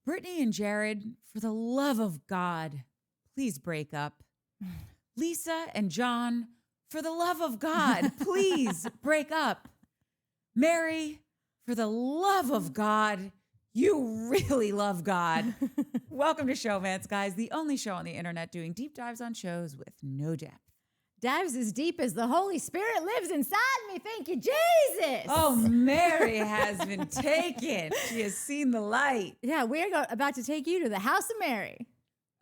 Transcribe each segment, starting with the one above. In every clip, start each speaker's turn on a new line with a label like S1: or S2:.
S1: Britani and Jared, for the love of God, please break up. Lisa and John, for the love of God, please break up. Mary, for the love of God, you really love God. Welcome to Showmance, guys, the only show on the internet doing deep dives on shows with no depth.
S2: Dives as deep as the Holy Spirit lives inside me. Thank you, Jesus.
S1: Oh, Mary has been taken. She has seen the light.
S2: Yeah, we're about to take you to the house of Mary.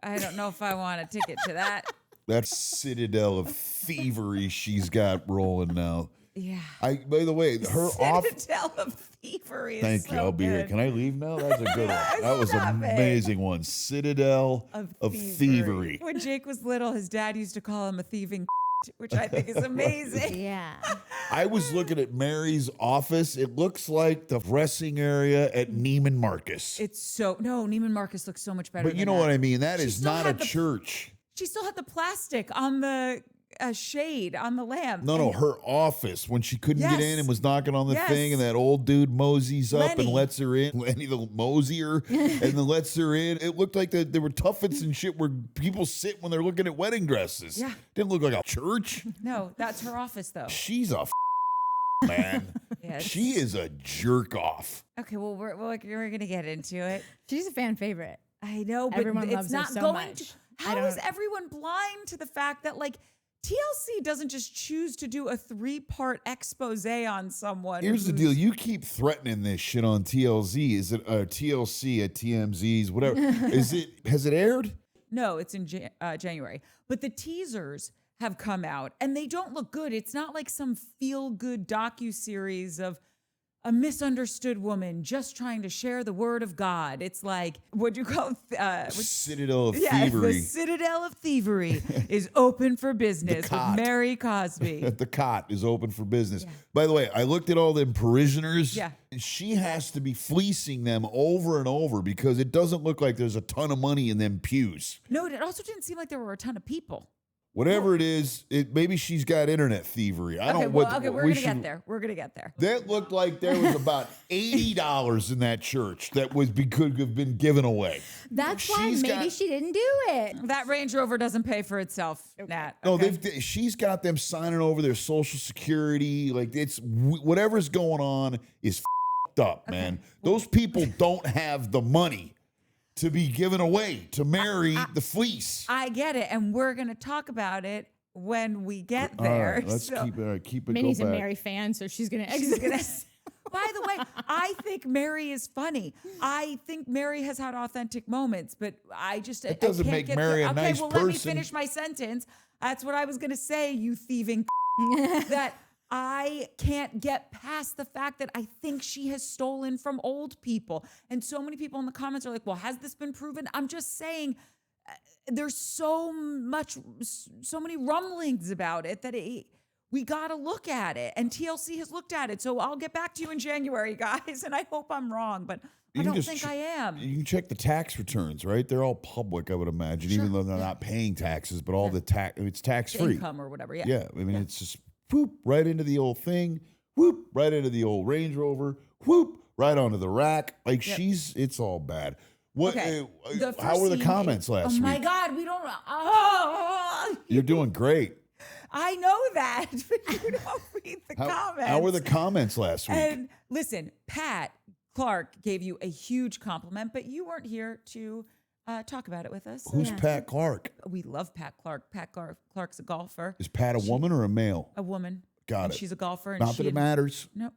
S1: I don't know if I want a ticket to that.
S3: That citadel of thievery she's got rolling now.
S1: Yeah.
S3: By the way, her off.
S1: Citadel of thievery.
S3: Thank you. I'll be here. Can I leave now? That's a good one. That was an amazing one. Citadel of thievery.
S1: When Jake was little, his dad used to call him a thieving, which I think is amazing.
S2: Yeah.
S3: I was looking at Mary's office. It looks like the dressing area at Neiman Marcus.
S1: Neiman Marcus looks so much better.
S3: But you know what I mean? That is not a church.
S1: She still had the plastic on the shade on the lamp.
S3: No, her office when she couldn't get in and was knocking on the thing, and that old dude moseys up and lets her in. Lenny the mosier, and then lets her in. It looked like there were tuffets and shit where people sit when they're looking at wedding dresses. Yeah, didn't look like a church.
S1: No, that's her office though.
S3: She's a man. Yes. She is a jerk off.
S1: Okay, well we're gonna get into it.
S2: She's a fan favorite.
S1: I know, but
S2: everyone
S1: it's
S2: loves
S1: not
S2: her so
S1: going
S2: much.
S1: How is everyone blind to the fact that like TLC doesn't just choose to do a 3-part expose on someone?
S3: Here's the deal. You keep threatening this shit on TLC. Is it TLC at TMZ's, whatever? Has it aired?
S1: No, it's in January. But the teasers have come out and they don't look good. It's not like some feel-good docuseries of a misunderstood woman just trying to share the word of God. It's like, what'd you call it?
S3: Citadel of Thievery.
S1: The Citadel of Thievery is open for business with Mary Cosby.
S3: The cot is open for business. Yeah. By the way, I looked at all them parishioners.
S1: Yeah.
S3: She has to be fleecing them over and over because it doesn't look like there's a ton of money in them pews.
S1: No, it also didn't seem like there were a ton of people.
S3: Whatever it is, maybe she's got internet thievery.
S1: We're gonna get there. We're gonna get there.
S3: That looked like there was about $80 in that church that could have been given away.
S2: That's why maybe she didn't do it.
S1: That Range Rover doesn't pay for itself, Nat.
S3: No, she's got them signing over their Social Security. Like it's whatever's going on is f***ed up, man. Those people don't have the money to be given away to marry the fleece.
S1: I get it, and we're going to talk about it when we get there.
S3: All right, let's keep it.
S2: Minnie's a Mary fan, so she's going to exit.
S1: By the way, I think Mary is funny. I think Mary has had authentic moments, but it
S3: doesn't make Mary a nice person.
S1: Let me finish my sentence. That's what I was going to say, you thieving that I can't get past the fact that I think she has stolen from old people. And so many people in the comments are like, well, has this been proven? I'm just saying there's so many rumblings about it that we got to look at it. And TLC has looked at it. So I'll get back to you in January, guys. And I hope I'm wrong, but I don't think I am.
S3: You can check the tax returns, right? They're all public, I would imagine, even though they're not paying taxes, but all the it's tax-free.
S1: Income or whatever,
S3: Yeah, I mean, it's just whoop, right into the old thing, whoop, right into the old Range Rover, whoop, right onto the rack. Like it's all bad. What?
S1: Okay.
S3: How were the comments last week?
S1: Oh my God, we don't. Oh,
S3: you're doing great.
S1: I know that, but you don't read the comments.
S3: How were the comments last week?
S1: And listen, Pat Clark gave you a huge compliment, but you weren't here to talk about it with us.
S3: Who's Pat Clark?
S1: We love Pat Clark. Pat Clark's a golfer.
S3: Is Pat a woman or a male?
S1: A woman.
S3: Got it.
S1: She's a golfer. And
S3: Not that it matters.
S1: No.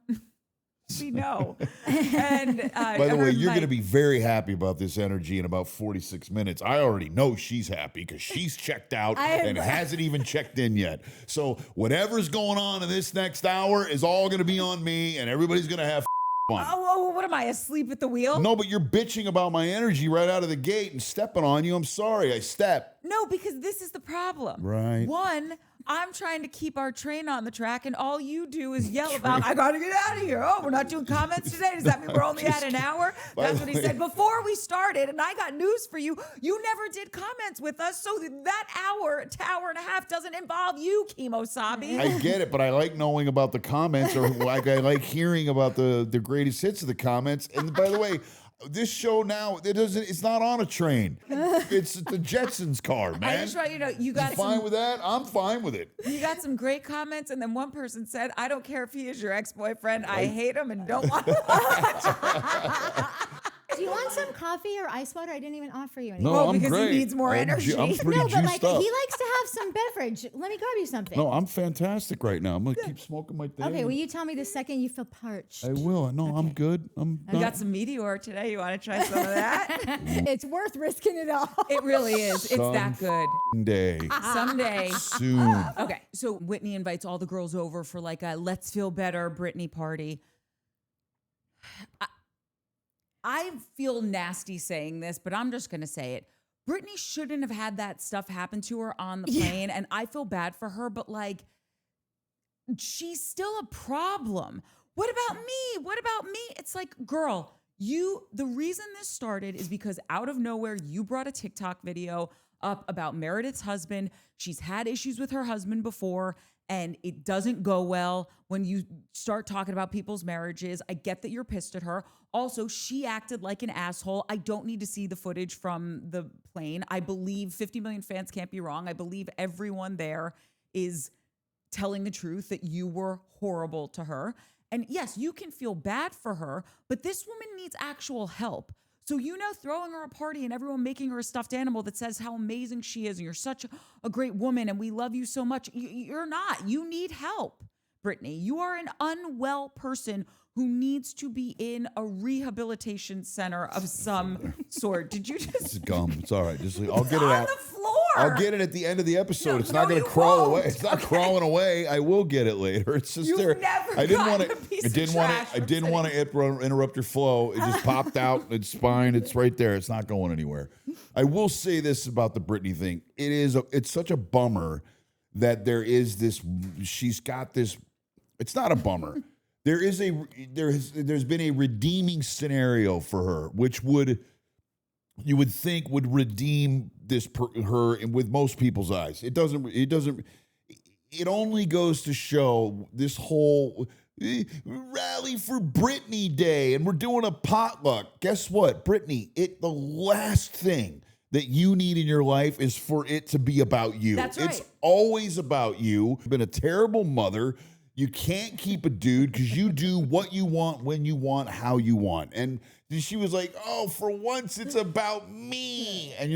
S1: We know. And
S3: by the way, you're going to be very happy about this energy in about 46 minutes. I already know she's happy because she's checked out and hasn't even checked in yet. So whatever's going on in this next hour is all going to be on me, and everybody's going to have fun.
S1: Oh, what am I, asleep at the wheel?
S3: No, but you're bitching about my energy right out of the gate and stepping on you. I'm sorry, I stepped.
S1: No, because this is the problem.
S3: Right.
S1: One, I'm trying to keep our train on the track, and all you do is yell about, I got to get out of here. Oh, we're not doing comments today? Does that mean we're only at an hour? That's what he said before we started, and I got news for you. You never did comments with us, so that hour to hour and a half doesn't involve you, Kimosabi.
S3: I get it, but I like knowing about the comments, or like I like hearing about the greatest hits of the comments. And by the way, This show now, it's not on a train. It's the Jetsons car, man.
S1: I just want you to know, you got
S3: fine with that? I'm fine with it.
S1: You got some great comments, and then one person said, I don't care if he is your ex-boyfriend. I hate him and don't want to.
S2: Do you want some coffee or ice water? I didn't even offer you anything.
S3: No,
S1: Well,
S3: I'm
S1: because
S3: great.
S1: he needs more energy.
S3: I'm pretty
S2: No, but
S3: juiced up.
S2: he likes to have some beverage. Let me grab you something.
S3: No, I'm fantastic right now. I'm going to keep smoking my thing.
S2: Okay, will you tell me the second you feel parched?
S3: I will. No, I'm good.
S1: We got some Meteor today. You want to try some of that?
S2: It's worth risking it all.
S1: It really is. It's that good.
S3: Day.
S1: Someday.
S3: Soon.
S1: Okay, so Whitney invites all the girls over for like a Let's Feel Better Britney party. I feel nasty saying this, but I'm just going to say it. Britney shouldn't have had that stuff happen to her on the plane, and I feel bad for her, but like, she's still a problem. What about me? What about me? It's like, girl, the reason this started is because out of nowhere, you brought a TikTok video up about Meredith's husband. She's had issues with her husband before, and it doesn't go well when you start talking about people's marriages. I get that you're pissed at her. Also, she acted like an asshole. I don't need to see the footage from the plane. I believe 50 million fans can't be wrong. I believe everyone there is telling the truth that you were horrible to her. And yes, you can feel bad for her, but this woman needs actual help. So, throwing her a party and everyone making her a stuffed animal that says how amazing she is and you're such a great woman and we love you so much. You're not. You need help, Britney. You are an unwell person who needs to be in a rehabilitation center of some sort. Did you just...
S3: It's gum. It's all right. I'll get it
S1: on
S3: out.
S1: the floor.
S3: I'll get it at the end of the episode.
S1: No,
S3: it's not going to
S1: you
S3: crawl
S1: won't.
S3: away. It's not crawling away. I will get it later. It's just
S1: You've
S3: there.
S1: never
S3: I didn't want
S1: gotten a piece
S3: to. I
S1: of
S3: didn't want to. I didn't want to interrupt your flow. It just popped out. It's fine. It's right there. It's not going anywhere. I will say this about the Britney thing. It's such a bummer that there is this. She's got this. It's not a bummer. There's been a redeeming scenario for her, which you would think would redeem her with most people's eyes. It doesn't. It only goes to show this whole rally for Britney Day, and we're doing a potluck. Guess what, Britney? The last thing that you need in your life is for it to be about you.
S1: That's right.
S3: It's always about you. You've been a terrible mother. You can't keep a dude because you do what you want, when you want, how you want. And she was like, "Oh, for once it's about me." And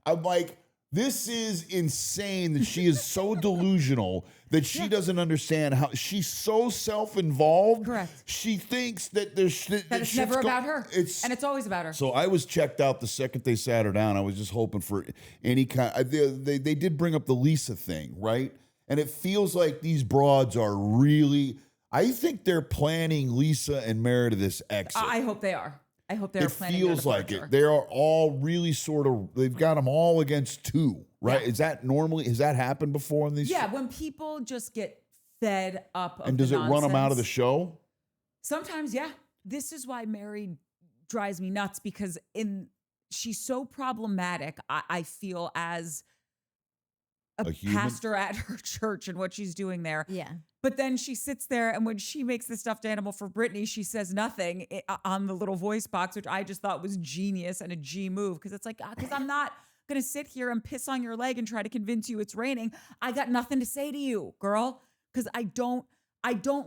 S3: I'm like, this is insane that she is so delusional that she doesn't understand how she's so self-involved.
S1: Correct.
S3: She thinks that
S1: it's never about her. And it's always about her.
S3: So I was checked out the second they sat her down. I was just hoping for any kind. They did bring up the Lisa thing, right? And it feels like these broads are really. I think they're planning Lisa and Meredith's exit.
S1: I hope they are. I hope they're planning.
S3: It feels like it. They are all really sort of. They've got them all against two, right? Yeah. Is that normally? Has that happened before in these?
S1: Yeah, when people just get fed up.
S3: And does it run them out of the show?
S1: Sometimes, yeah. This is why Mary drives me nuts because she's so problematic. I feel as a pastor at her church and what she's doing there.
S2: Yeah.
S1: But then she sits there, and when she makes the stuffed animal for Britney, she says nothing on the little voice box, which I just thought was genius and a G move. Because it's like, because I'm not going to sit here and piss on your leg and try to convince you it's raining. I got nothing to say to you, girl, because I don't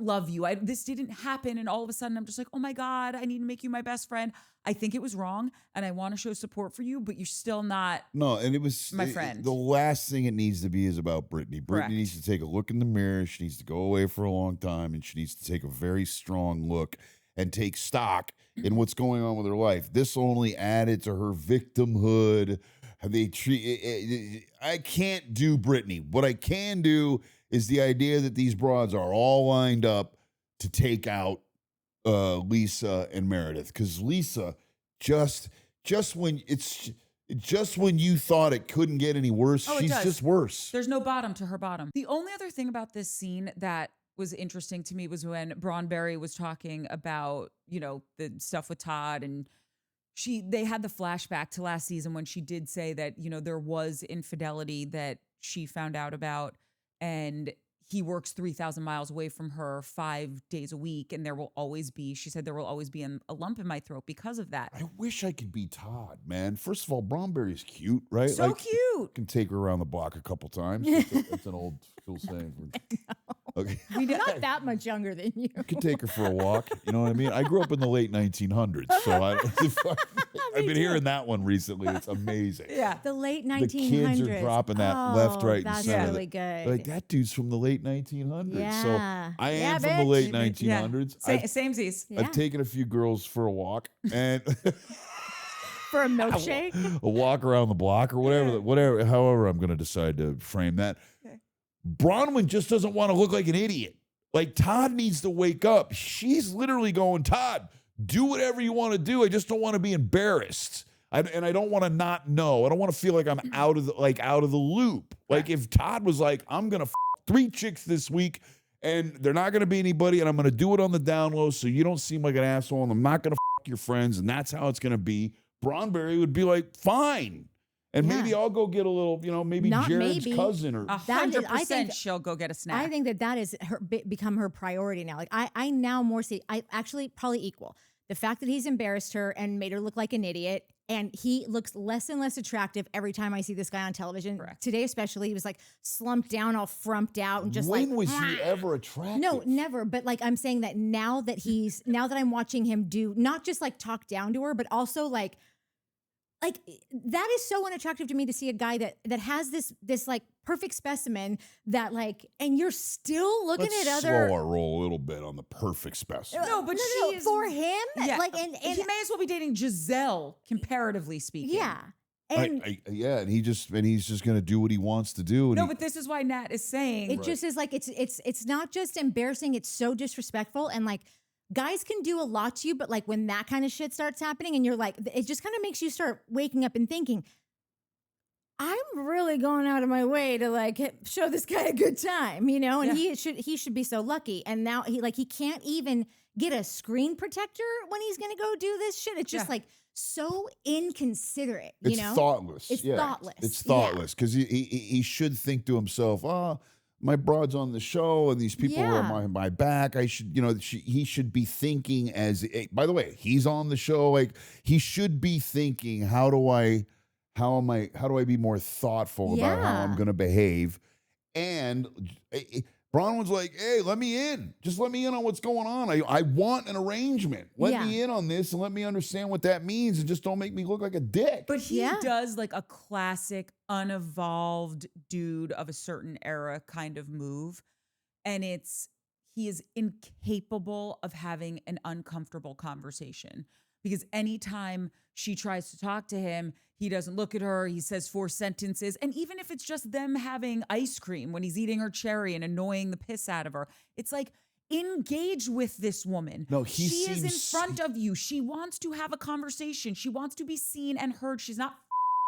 S1: love you. This didn't happen. And all of a sudden, I'm just like, oh my God, I need to make you my best friend. I think it was wrong, and I want to show support for you, but you're still not.
S3: No, and it was
S1: my friend.
S3: The last thing it needs to be is about Britney.
S1: Correct.
S3: Britney needs to take a look in the mirror. She needs to go away for a long time, and she needs to take a very strong look and take stock in what's going on with her life. This only added to her victimhood. I can't do Britney. What I can do is the idea that these broads are all lined up to take out Lisa and Meredith, because Lisa just when you thought it couldn't get any worse, she's just worse.
S1: There's no bottom to her bottom. The only other thing about this scene that was interesting to me was when Bronwyn was talking about, the stuff with Todd, and they had the flashback to last season when she did say that, there was infidelity that she found out about, and he works 3,000 miles away from her 5 days a week. And she said there will always be a lump in my throat because of that.
S3: I wish I could be Todd, man. First of all, Bromberry's cute, right?
S1: So cute.
S3: Can take her around the block a couple times. That's an old school saying. Okay.
S2: I'm not that much younger than you.
S3: You can take her for a walk. You know what I mean? I grew up in the late 1900s, so I've been hearing that one recently. It's amazing.
S1: Yeah.
S2: The late 1900s.
S3: The kids are dropping that left, right, and
S2: that's
S3: center.
S2: really good.
S3: Like, that dude's from the late 1900s.
S2: Yeah.
S3: So I am from the late 1900s.
S1: Samesies.
S3: I've taken a few girls for a walk and
S2: for a milkshake,
S3: a walk around the block or whatever, however I'm going to decide to frame that. Okay. Bronwyn just doesn't want to look like an idiot. Like, Todd needs to wake up. She's literally going, Todd, do whatever you want to do. I just don't want to be embarrassed. And I don't want to not know. I don't want to feel like I'm out of the loop. Like, if Todd was like, I'm going to 3 chicks this week and they're not going to be anybody and I'm going to do it on the down low so you don't seem like an asshole and I'm not going to your friends and that's how it's going to be, Bronberry would be like, fine. And maybe I'll go get a little, maybe not Jared's cousin or
S1: 100% she'll go get a snack.
S2: I think that is become her priority now. Like I now more see, I actually probably equal the fact that he's embarrassed her and made her look like an idiot. And he looks less and less attractive every time I see this guy on television.
S1: Correct.
S2: Today, especially, he was like slumped down, all frumped out, and just
S3: when was he ever attractive?
S2: No, never. But like I'm saying that now that I'm watching him do not just like talk down to her, but also like that is so unattractive to me to see a guy that has this like perfect specimen that like, and you're still looking at other.
S3: Slow our roll a little bit on the perfect specimen.
S1: No, but
S2: no, for him, like, and
S1: he may as well be dating Giselle, comparatively speaking.
S2: Yeah.
S3: And he's just going to do what he wants to do.
S1: No, but this is why Nat is saying
S2: it just is like it's not just embarrassing; it's so disrespectful and like. Guys can do a lot to you, but like when that kind of shit starts happening and you're like, it just kind of makes you start waking up and thinking, I'm really going out of my way to like show this guy a good time, and he should be so lucky. And now he can't even get a screen protector when he's going to go do this shit. It's just like so inconsiderate,
S3: it's thoughtless.
S2: It's thoughtless.
S3: It's thoughtless because he should think to himself, my broad's on the show and these people are on my back. I should, he should be thinking by the way, he's on the show. Like he should be thinking, how do I be more thoughtful about how I'm going to behave? And Bronwyn's like, hey, let me in. Just let me in on what's going on. I want an arrangement. Let me in on this and let me understand what that means and just don't make me look like a dick.
S1: But he does like a classic, unevolved dude of a certain era kind of move. And he is incapable of having an uncomfortable conversation. Because anytime she tries to talk to him, he doesn't look at her. He says 4 sentences. And even if it's just them having ice cream when he's eating her cherry and annoying the piss out of her, it's like, engage with this woman.
S3: No,
S1: she is in front of you. She wants to have a conversation. She wants to be seen and heard. She's not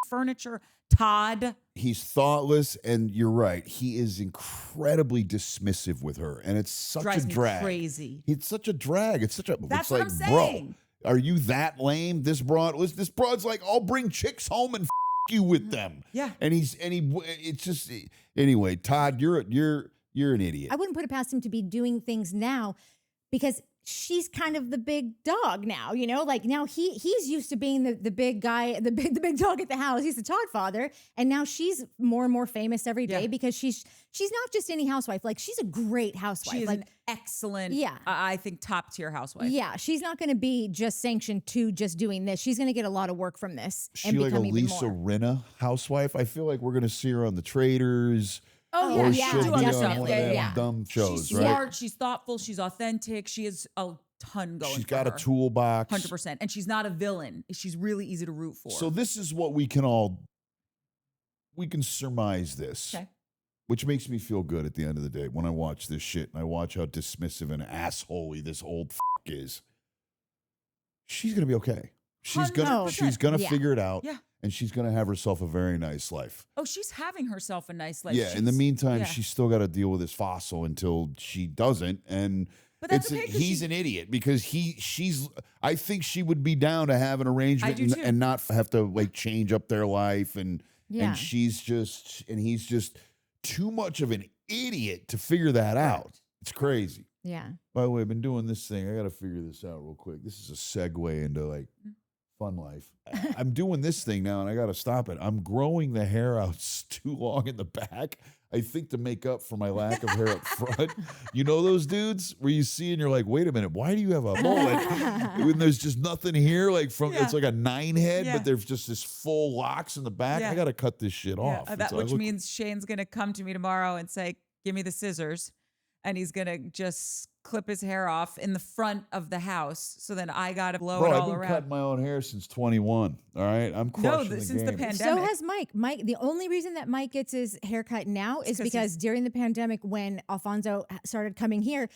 S1: furniture. Todd.
S3: He's thoughtless, and you're right. He is incredibly dismissive with her, and it's such a drag.
S1: Crazy.
S3: It's such a drag. It's
S1: That's
S3: what
S1: I'm saying.
S3: Bro, are you that lame? This broad's like, I'll bring chicks home and you with them.
S2: Yeah.
S3: It's just, anyway, Todd, you're an idiot.
S2: I wouldn't put it past him to be doing things now because she's kind of the big dog now, like now he's used to being the big guy, the big dog at the house. He's the Todd father. And now she's more and more famous every day because she's not just any housewife. Like she's a great housewife.
S1: She's an excellent, I think top tier housewife.
S2: Yeah. She's not going to be just sanctioned to just doing this. She's going to get a lot of work from this.
S3: She like a Lisa Rinna housewife. I feel like we're going to see her on The Traitors.
S2: Oh,
S3: or
S2: yeah,
S3: she'll be
S2: definitely.
S3: on one of them dumb shows,
S1: she's
S3: right?
S1: smart, she's thoughtful, she's authentic. She has a ton going.
S3: She's got a toolbox.
S1: 100%. And she's not a villain. She's really easy to root for.
S3: So this is what we can surmise this.
S1: Okay.
S3: Which makes me feel good at the end of the day when I watch this shit and I watch how dismissive and assholey this old is. She's going to be okay. She's going to figure it out.
S1: Yeah.
S3: And she's going to have herself a very nice life.
S1: Oh, she's having herself a nice life.
S3: Yeah, in the meantime, she's still got to deal with this fossil until she doesn't. And
S1: but that's okay,
S3: he's an idiot because I think she would be down to have an arrangement and not have to like change up their life. And he's just too much of an idiot to figure that out. It's crazy.
S2: Yeah.
S3: By the way, I've been doing this thing. I got to figure this out real quick. This is a segue into like fun life. I'm doing this thing now and I got to stop it. I'm growing the hair out too long in the back. I think to make up for my lack of hair up front. You know those dudes where you see and you're like, wait a minute, why do you have a mullet when there's just nothing here? Like it's like a 9 head, but there's just this full locks in the back. I got to cut this shit off.
S1: Which means Shane's going to come to me tomorrow and say, give me the scissors. And he's going to just clip his hair off in the front of the house. So then I got to blow it all around.
S3: I've been cutting my own hair since 21. All right? I'm crushing the
S1: since
S3: game.
S1: the pandemic.
S2: So has Mike. The only reason that Mike gets his haircut now is because during the pandemic, when Alfonso started coming here,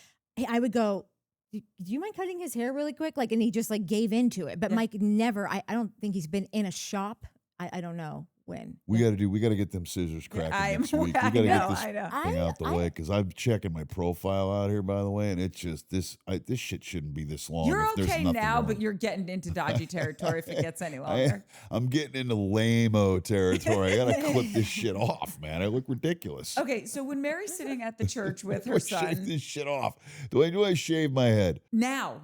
S2: I would go, do you mind cutting his hair really quick? Like, and he just like gave into it. But Mike never, I don't think he's been in a shop. I don't know when.
S3: We got to get them scissors cracking next week. We got to get this thing out the way because I'm checking my profile out here, by the way, and it's just this shit shouldn't be this long.
S1: You're okay now, but you're getting into dodgy territory if it gets any longer.
S3: I'm getting into lame-o territory. I got to clip this shit off, man. I look ridiculous.
S1: Okay, so when Mary's sitting at the church with her son.
S3: Shave this shit off. Do I shave my head?
S1: Now.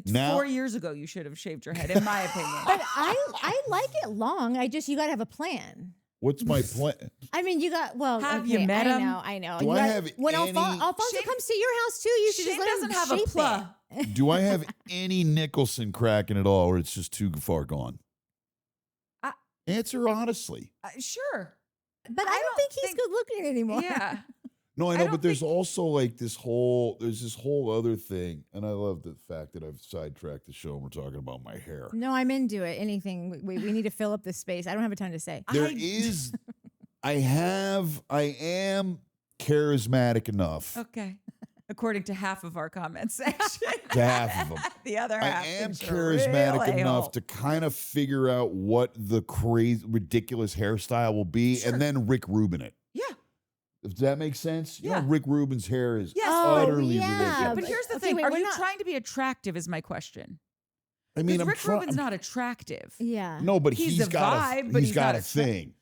S1: 4 years ago, you should have shaved your head, in my opinion.
S2: But I like it long. You got to have a plan.
S3: What's my plan?
S2: I mean, you got,
S1: have you met him?
S2: I know.
S3: Do I have
S2: when
S3: any...
S2: Alfonso comes to your house too, you should just let him
S1: have
S2: shape
S1: a plug.
S3: Do I have any Nicholson cracking at all, or it's just too far gone? Answer honestly.
S1: Sure.
S2: But I don't think he's good looking anymore.
S1: Yeah.
S3: No, I know, but there's also like this whole other thing, and I love the fact that I've sidetracked the show and we're talking about my hair.
S2: No, I'm into it. Anything. We need to fill up this space. I don't have a ton to say.
S3: I am charismatic enough.
S1: Okay. According to half of our comment section.
S3: To half of them.
S1: The other half.
S3: I am charismatic enough to kind of figure out what the crazy, ridiculous hairstyle will be, and then Rick Rubin it.
S1: Yeah.
S3: Does that make sense? You know, Rick Rubin's hair is
S2: Oh,
S3: utterly
S2: yeah.
S3: ridiculous.
S1: But here's the thing. Are you trying to be attractive is my question.
S3: I mean,
S1: Rick Rubin's not attractive.
S2: Yeah.
S3: No, but
S1: he's got a
S3: thing.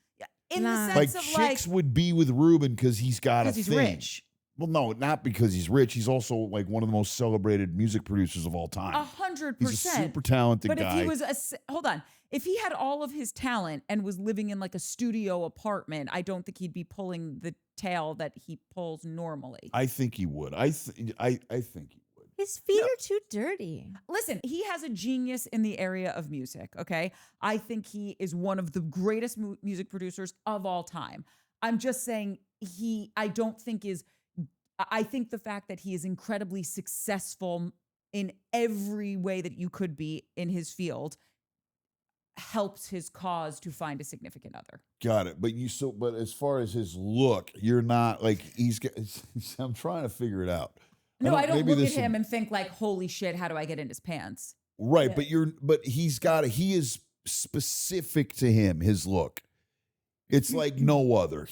S1: In the
S3: Like
S1: sense of
S3: chicks would be with Rubin because he's got a thing.
S1: Because he's rich.
S3: Well, no, not because he's rich. He's also like one of the most celebrated music producers of all time.
S1: 100%.
S3: He's a super talented guy.
S1: But if he was hold on. If he had all of his talent and was living in like a studio apartment, I don't think he'd be pulling the tail that he pulls normally.
S3: I think he would. I think he would.
S2: His feet are too dirty.
S1: Listen, he has a genius in the area of music, okay? I think he is one of the greatest music producers of all time. I'm just saying I think the fact that he is incredibly successful in every way that you could be in his field helps his cause to find a significant other.
S3: Got it. But as far as his look, you're not like I'm trying to figure it out.
S1: No, I don't look at him and think like, holy shit, how do I get in his pants?
S3: Right. Yeah. But he is specific to him, his look. It's like no other.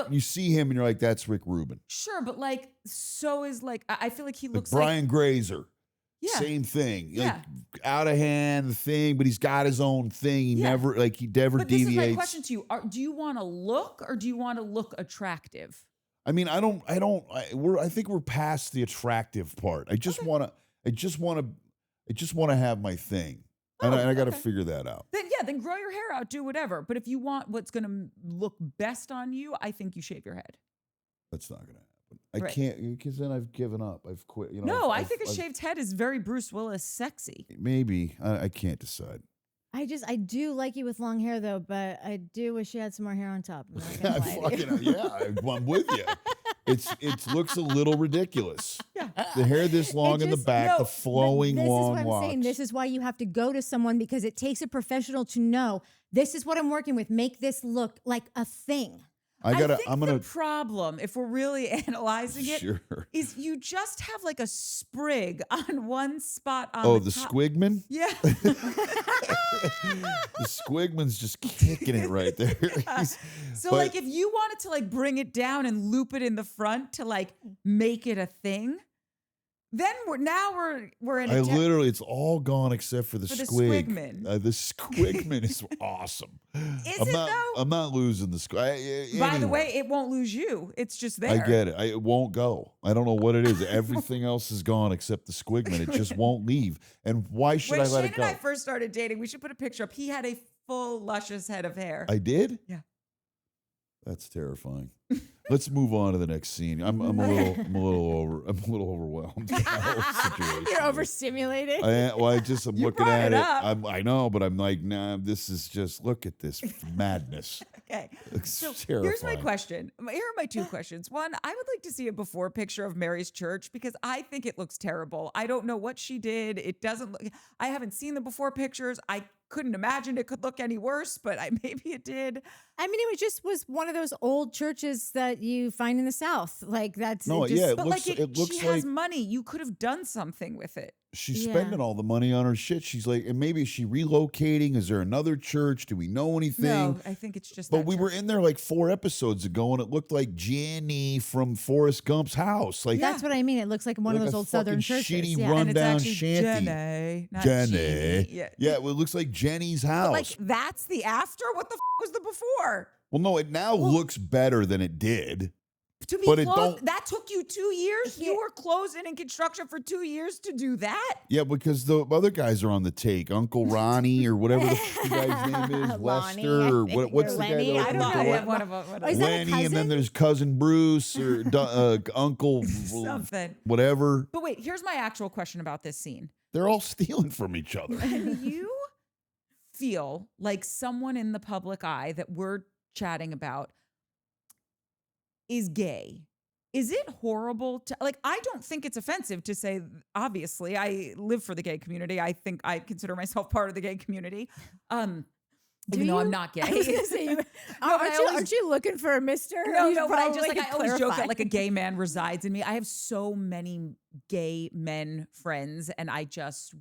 S3: You see him and you're like, that's Rick Rubin.
S1: Sure, but like, so is like, I feel like he looks
S3: like Brian Grazer. Yeah. Same thing. Yeah. Like out of hand thing, but he's got his own thing. He never deviates.
S1: This is my question to you. Do you want to look or do you want to look attractive?
S3: I mean, I think we're past the attractive part. I just want to have my thing. And I got to figure that out.
S1: Then grow your hair out, do whatever. But if you want what's going to look best on you, I think you shave your head.
S3: That's not going to happen. I can't, because then I've given up. I've quit. You know.
S1: No, I think a shaved head is very Bruce Willis sexy.
S3: Maybe. I can't decide.
S2: I do like you with long hair though, but I do wish you had some more hair on top.
S3: I'm with you. It looks a little ridiculous. Yeah. The hair this long in the back, the flowing long locks. This is what I'm saying.
S2: This is why you have to go to someone, because it takes a professional to know this is what I'm working with. Make this look like a thing.
S1: The problem, if we're really analyzing it, is you just have like a sprig on one spot on the top.
S3: Squigman?
S1: Yeah.
S3: The Squigman's just kicking it right there.
S1: Yeah. Like if you wanted to like bring it down and loop it in the front to like make it a thing, Then we're in.
S3: It's all gone except for the squig.
S1: squigman.
S3: The squigman is awesome.
S1: Though?
S3: I'm not losing the squig.
S1: By the way, it won't lose you. It's just there.
S3: I get it. It won't go. I don't know what it is. Everything else is gone except the squigman. It just won't leave. And why should I let it go?
S1: When Shane and I first started dating, we should put a picture up. He had a full, luscious head of hair.
S3: I did?
S1: Yeah.
S3: That's terrifying. Let's move on to the next scene. I'm a little overwhelmed by the whole situation.
S2: You're overstimulated.
S3: I'm looking at it. I know, but I'm like, nah, this is just, look at this madness.
S1: Okay.
S3: It's
S1: so
S3: terrifying.
S1: Here's my question. Here are my two questions. One, I would like to see a before picture of Mary's church because I think it looks terrible. I don't know what she did. It doesn't look, I haven't seen the before pictures. I couldn't imagine it could look any worse, but maybe it did.
S2: I mean, it was one of those old churches that you find in the South. Like that's
S3: no,
S2: it just,
S3: yeah.
S1: But
S3: It looks
S1: she
S3: like
S1: has money. You could have done something with it.
S3: she's spending all the money on her shit. She's like, and maybe is she relocating? Is there another church? Do we know anything?
S1: No, I think it's just.
S3: But we were in there like 4 episodes ago, and it looked like Jenny from Forrest Gump's house. Like
S2: That's what I mean. It looks like one of those old Southern churches.
S3: Shitty
S2: Yeah.
S3: rundown
S1: Jenny,
S3: shanty.
S1: not
S3: Jenny.
S1: Jeannie.
S3: Yeah, well, it looks like Jenny's house.
S1: Like that's the after. What the was the before?
S3: Well, no, it now looks better than it did.
S1: To be
S3: But it
S1: closed,
S3: don't-
S1: that took you 2 years. You were closed and in construction for 2 years to do that.
S3: Yeah, because the other guys are on the take. Uncle Ronnie or whatever the guy's name is,
S2: Lonnie,
S3: Lester,
S2: I
S3: or
S2: think,
S3: what's
S2: or
S3: the guy
S2: Lenny,
S3: that
S2: I
S3: opened
S2: don't
S3: the
S2: know.
S3: door?
S2: Yeah,
S1: one of them.
S2: Oh, is that a
S3: Lenny, and then
S2: cousin?
S3: there's cousin Bruce or Uncle
S1: Something.
S3: whatever.
S1: But wait, here's my actual question about this scene.
S3: They're all stealing from each other.
S1: Can you feel like someone in the public eye that we're chatting about is gay? Is it horrible to, like, I don't think it's offensive to say, obviously, I live for the gay community. I think I consider myself part of the gay community. Even though I'm not gay.
S2: I was gonna say, aren't you looking for a mister?
S1: No,
S2: You
S1: no, but I just
S2: probably
S1: like I always joke
S2: clarify.
S1: that like a gay man resides in me. I have so many gay men friends, and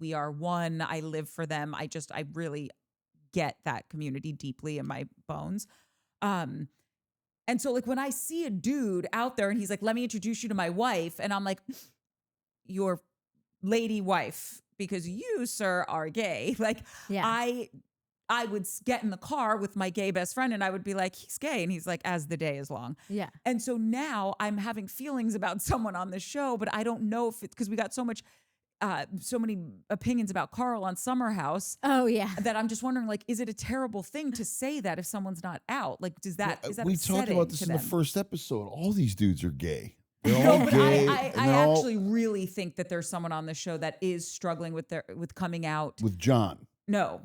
S1: we are one. I live for them. I really get that community deeply in my bones. And so like when I see a dude out there and he's like, let me introduce you to my wife, and I'm like, your lady wife, because you, sir, are gay. Like I would get in the car with my gay best friend and I would be like, he's gay. And he's like, as the day is long.
S2: Yeah.
S1: And so now I'm having feelings about someone on the show, but I don't know if it's because we got so many opinions about Carl on Summer House.
S2: Oh yeah.
S1: That I'm just wondering, like, is it a terrible thing to say that if someone's not out? Like, is that
S3: we talked about this in the first episode. All these dudes are gay. They're
S1: No,
S3: all
S1: but
S3: gay.
S1: I
S3: and they're all
S1: actually really think that there's someone on the show that is struggling with coming out.
S3: with John.
S1: No.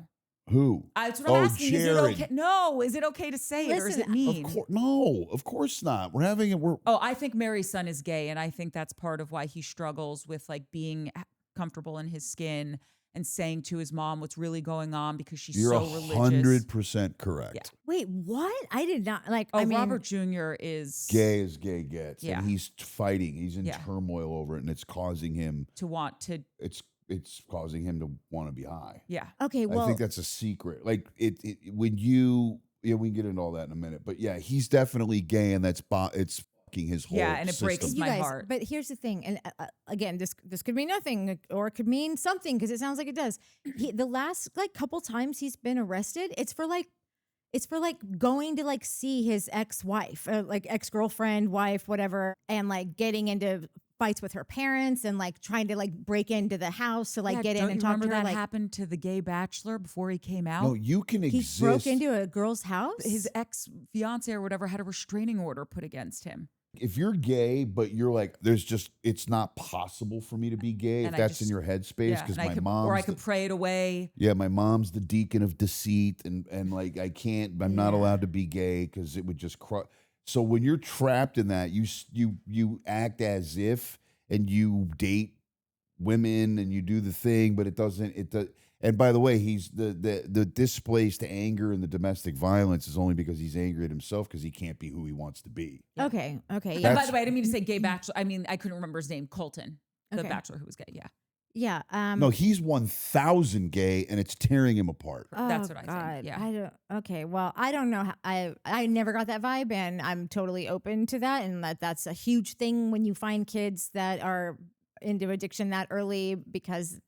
S3: Who?
S1: That's what I'm asking.
S3: Jared.
S1: Is it okay? No. Is it okay to say it, or is it mean?
S3: No, of course not. We're having it.
S1: Oh, I think Mary's son is gay, and I think that's part of why he struggles with like being comfortable in his skin and saying to his mom what's really going on because she's
S3: You're
S1: so religious.
S3: 100% correct.
S1: Yeah.
S2: Wait, what? I did not like.
S1: Oh,
S2: I mean,
S1: Robert Jr. is
S3: Gay as gay gets.
S1: Yeah.
S3: And he's fighting. He's in
S1: Yeah.
S3: turmoil over it, and it's causing him
S1: to want to.
S3: it's causing him to want to be high.
S1: Yeah.
S2: Okay, well,
S3: I think that's a secret. Like when you we can get into all that in a minute. But yeah, he's definitely gay, and it's fucking his whole
S1: Yeah, and it breaks
S3: system.
S2: you
S1: my
S2: guys,
S1: heart.
S2: But here's the thing, and again, this could mean nothing, or it could mean something because it sounds like it does. The last like couple times he's been arrested, it's for like going to like see his ex-wife, like ex-girlfriend, wife, whatever, and like getting into fights with her parents and like trying to like break into the house to like get in and talk to her.
S1: That
S2: like
S1: happened to the gay bachelor before he came out.
S3: No, you can
S2: he
S3: exist.
S2: broke into a girl's house.
S1: His ex-fiance or whatever had a restraining order put against him.
S3: If you're gay, but you're like, it's not possible for me to be gay.
S1: And
S3: if
S1: I
S3: that's in your headspace, because my
S1: or I
S3: mom's
S1: could pray it away.
S3: yeah, my mom's the deacon of deceit, and like I'm not allowed to be gay because it would just crush. So when you're trapped in that, you act as if, and you date women and you do the thing, but it doesn't. And by the way, he's the displaced anger and the domestic violence is only because he's angry at himself because he can't be who he wants to be.
S1: Yeah.
S2: Okay.
S1: And by the way, I didn't mean to say gay bachelor. I mean, I couldn't remember his name. Colton, the bachelor who was gay. Yeah.
S2: Yeah.
S3: No, he's 1,000 gay, and it's tearing him apart.
S1: That's what I think. Yeah.
S2: I don't. Okay. Well, I don't know. I never got that vibe, and I'm totally open to that. And that's a huge thing when you find kids that are into addiction that early because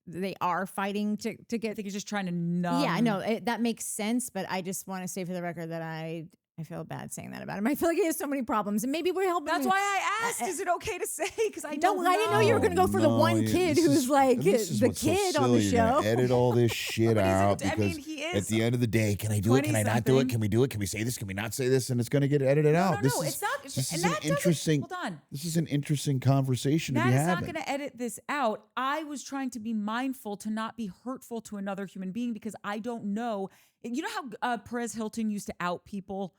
S2: they are fighting to get.
S1: I think he's just trying to numb.
S2: Yeah, no, that makes sense. But I just want to say for the record that I feel bad saying that about him. I feel like he has so many problems, and maybe we're helping.
S1: That's why I asked. Is it okay to say? Because I don't know.
S2: I didn't know you were going to go for the one kid who's like the kid on the show.
S3: You're gonna edit all this shit out because
S1: he is
S3: at the end of the day, can I do it? Can I not do it? Can we do it? Can we say this? Can we not say this? And it's going to get edited out.
S1: No, it's not.
S3: This is an interesting.
S1: Hold on.
S3: This is an interesting conversation to be having.
S1: That is not going to edit this out. I was trying to be mindful to not be hurtful to another human being because I don't know. You know how Perez Hilton used to out people.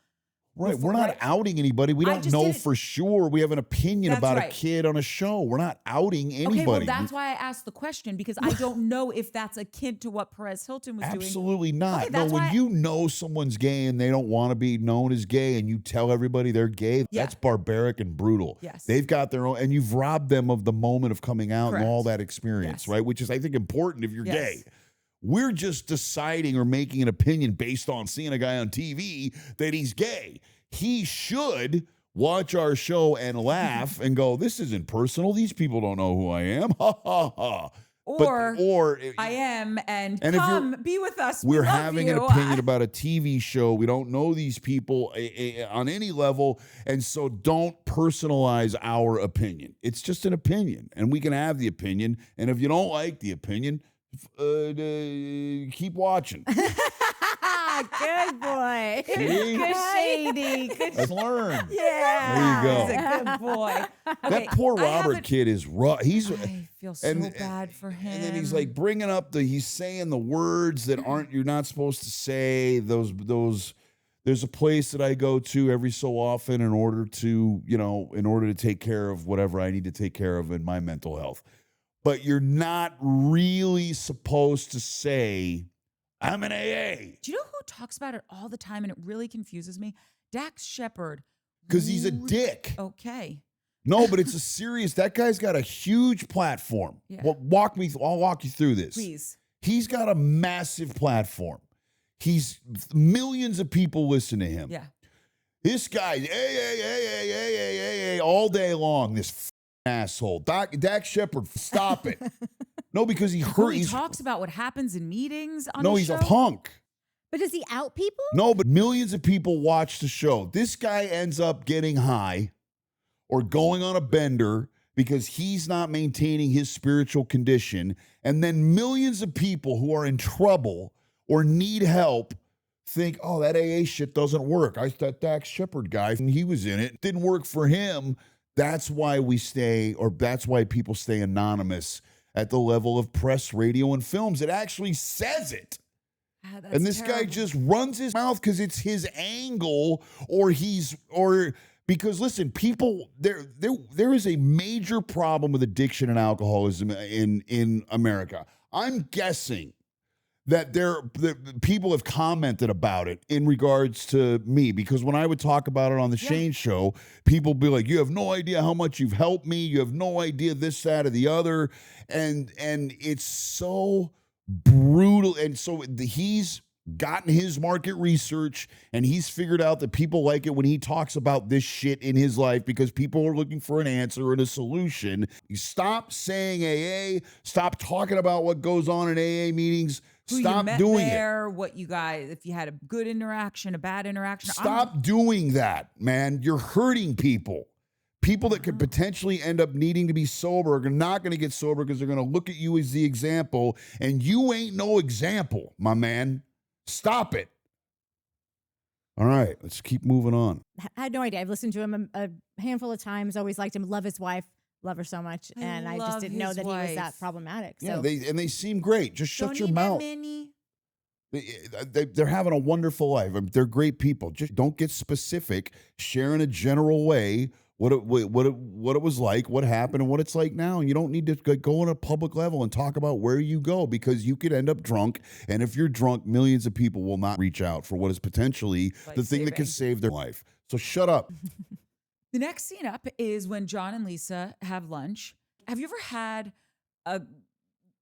S3: Right. We're not outing anybody. We don't know for sure. We have an opinion about a kid on a show. We're not outing anybody.
S1: Okay, well, that's why I asked the question because I don't know if that's akin to what Perez Hilton was doing.
S3: Absolutely not. No, when you know someone's gay and they don't want to be known as gay and you tell everybody they're gay, that's barbaric and brutal.
S1: Yes.
S3: They've got their own, and you've robbed them of the moment of coming out and all that experience, right? Which is, I think, important if you're gay. We're just deciding or making an opinion based on seeing a guy on TV that he's gay. He should watch our show and laugh and go, this isn't personal. These people don't know who I am. Ha, ha, ha. Or
S1: I am, and come be with us.
S3: We're having an opinion about a TV show. We don't know these people on any level, and so don't personalize our opinion. It's just an opinion, and we can have the opinion. And if you don't like the opinion, keep watching.
S2: Good boy. Good shady.
S3: Let's learn.
S1: Yeah.
S3: There you go.
S1: He's a good boy. Okay,
S3: that poor Robert kid is rough.
S1: I feel so bad for him.
S3: And then he's like bringing up he's saying the words that you're not supposed to say. Those. There's a place that I go to every so often in order to take care of whatever I need to take care of in my mental health. But you're not really supposed to say, I'm an AA.
S1: Do you know who talks about it all the time and it really confuses me? Dax Shepard.
S3: Because he's a dick.
S1: Okay.
S3: No, but it's a serious, that guy's got a huge platform.
S1: Yeah.
S3: Well, I'll walk you through this.
S1: Please.
S3: He's got a massive platform. Millions of people listen to him.
S1: Yeah.
S3: This guy, all day long, this asshole. Dax Shepard, stop it. No, because he
S1: talks about what happens in meetings on
S3: he's a punk.
S2: But does he out people?
S3: No, but millions of people watch the show. This guy ends up getting high or going on a bender because he's not maintaining his spiritual condition. And then millions of people who are in trouble or need help think, oh, that AA shit doesn't work. That Dax Shepard guy, and he was in it. Didn't work for him. That's why that's why people stay anonymous at the level of press, radio, and films. It actually says it. And this guy just runs his mouth because it's his angle, because listen, people, there is a major problem with addiction and alcoholism in America. I'm guessing that people have commented about it in regards to me, because when I would talk about it on the Shane Show, people be like, you have no idea how much you've helped me. You have no idea this, that, or the other. And it's so brutal. And so he's gotten his market research and he's figured out that people like it when he talks about this shit in his life because people are looking for an answer and a solution. You stop saying AA, stop talking about what goes on in AA meetings. Stop doing it.
S1: What you guys, if you had a good interaction, a bad interaction.
S3: Stop doing that, man. You're hurting people. People that could potentially end up needing to be sober are not going to get sober because they're going to look at you as the example, and you ain't no example, my man. Stop it. All right, let's keep moving on.
S2: I had no idea. I've listened to him a handful of times. Always liked him. Love his wife. Love her so much, and I just didn't know that he was that problematic. So.
S3: Yeah, they seem great. Just shut your mouth. They're having a wonderful life. I mean, they're great people. Just don't get specific. Share in a general way what it was like, what happened, and what it's like now. And you don't need to go on a public level and talk about where you go because you could end up drunk. And if you're drunk, millions of people will not reach out for what is potentially the thing that could save their life. So shut up.
S1: The next scene up is when John and Lisa have lunch. Have you ever had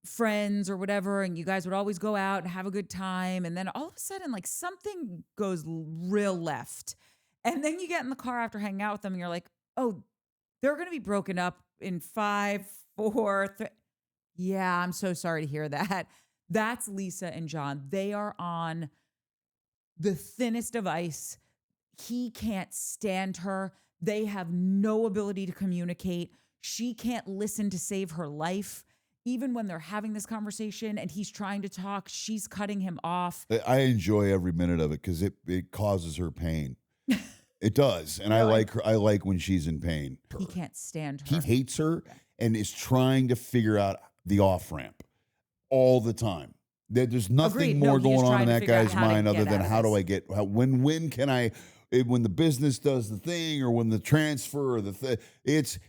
S1: friends or whatever, and you guys would always go out and have a good time, and then all of a sudden, like, something goes real left, and then you get in the car after hanging out with them, and you're like, oh, they're going to be broken up in 5, 4, 3. Yeah, I'm so sorry to hear that. That's Lisa and John. They are on the thinnest of ice. He can't stand her. They have no ability to communicate. She can't listen to save her life. Even when they're having this conversation and he's trying to talk, she's cutting him off.
S3: I enjoy every minute of it because it causes her pain. It does. And I like her. I like when she's in pain.
S1: He can't stand her.
S3: He hates her and is trying to figure out the off-ramp all the time. There's nothing more going on in that guy's mind other than how do I get, when can I, when the business does the thing or when the transfer or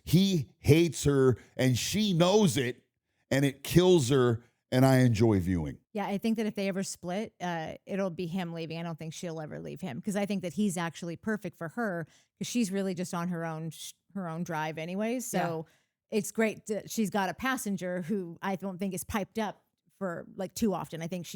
S3: he hates her and she knows it and it kills her and I enjoy viewing.
S2: Yeah, I think that if they ever split, it'll be him leaving. I don't think she'll ever leave him because I think that he's actually perfect for her because she's really just on her own drive anyways. So it's great that she's got a passenger who I don't think is piped up for like too often. I think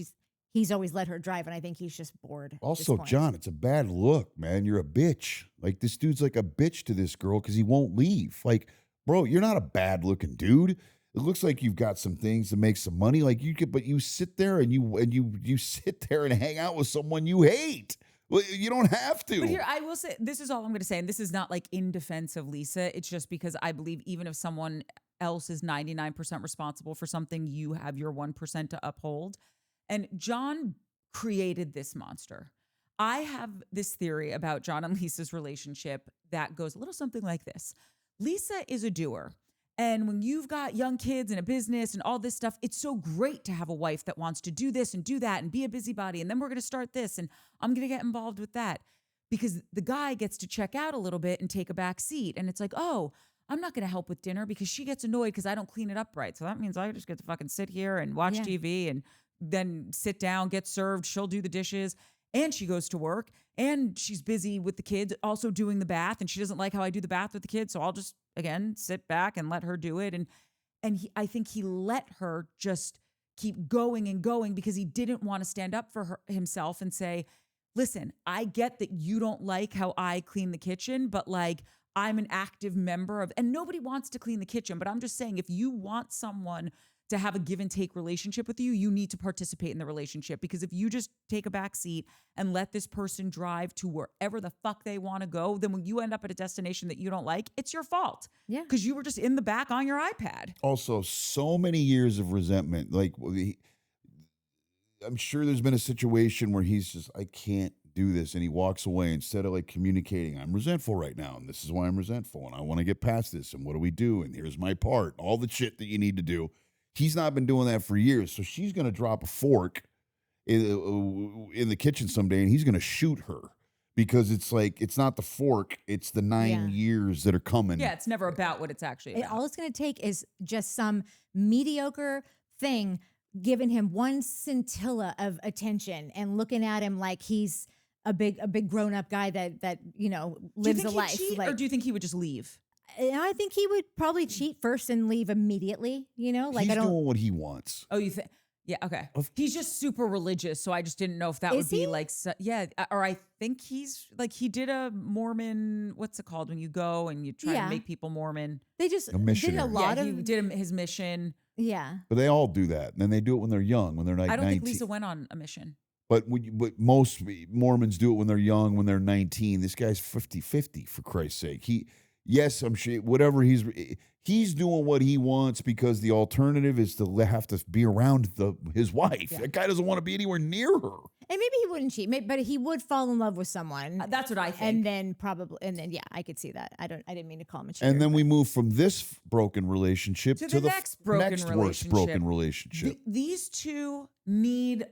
S2: he's always let her drive, and I think he's just bored.
S3: Also, John, it's a bad look, man. You're a bitch. Like this dude's like a bitch to this girl because he won't leave. Like, bro, you're not a bad looking dude. It looks like you've got some things to make some money. Like you could, but you sit there and you sit there and hang out with someone you hate. Well, you don't have to.
S1: But here, I will say, this is all I'm going to say, and this is not like in defense of Lisa. It's just because I believe even if someone else is 99% responsible for something, you have your 1% to uphold. And John created this monster. I have this theory about John and Lisa's relationship that goes a little something like this. Lisa is a doer. And when you've got young kids and a business and all this stuff, it's so great to have a wife that wants to do this and do that and be a busybody. And then we're going to start this and I'm going to get involved with that. Because the guy gets to check out a little bit and take a back seat. And it's like, oh, I'm not going to help with dinner because she gets annoyed because I don't clean it up right. So that means I just get to fucking sit here and watch TV and then sit down, get served. She'll do the dishes. And she goes to work and she's busy with the kids, also doing the bath. And she doesn't like how I do the bath with the kids. So I'll just, again, sit back and let her do it. And I think he let her just keep going and going because he didn't want to stand up for himself and say, listen, I get that you don't like how I clean the kitchen, but like I'm an active member of, and nobody wants to clean the kitchen, but I'm just saying if you want someone to have a give and take relationship with you, you need to participate in the relationship. Because if you just take a back seat and let this person drive to wherever the fuck they want to go, then when you end up at a destination that you don't like, it's your fault. Yeah. Because you were just in the back on your iPad.
S3: Also, so many years of resentment. Like, I'm sure there's been a situation where he's just, I can't do this. And he walks away instead of like communicating, I'm resentful right now. And this is why I'm resentful. And I want to get past this. And what do we do? And here's my part. All the shit that you need to do. He's not been doing that for years. So she's going to drop a fork in the kitchen someday and he's going to shoot her because it's like, it's not the fork. It's the 9 years that are coming.
S1: Yeah. It's never about what it's actually about.
S2: All it's going to take is just some mediocre thing giving him one scintilla of attention and looking at him like he's a big grown up guy that you know lives a life.
S1: Or do you think he would just leave?
S2: I think he would probably cheat first and leave immediately. You know, like
S3: he's doing what he wants.
S1: Oh, you think? Yeah, okay. He's just super religious, so I just didn't know if that would be like, or I think he's like he did a Mormon. What's it called when you go and you try to make people Mormon?
S2: They just did a lot of.
S1: He did his mission.
S2: Yeah,
S3: but they all do that, and then they do it when they're young, when they're like 19.
S1: I don't think Lisa went on a mission.
S3: But most Mormons do it when they're young, when they're 19. This guy's 50-50, for Christ's sake. Yes, I'm sure whatever he's doing what he wants because the alternative is to have to be around his wife. Yeah. That guy doesn't want to be anywhere near her.
S2: And maybe he wouldn't cheat, but he would fall in love with someone.
S1: That's what I think.
S2: And then I could see that. I didn't mean to call him a cheater.
S3: And then we move from this broken relationship to the
S1: next
S3: worst broken relationship.
S1: These two need.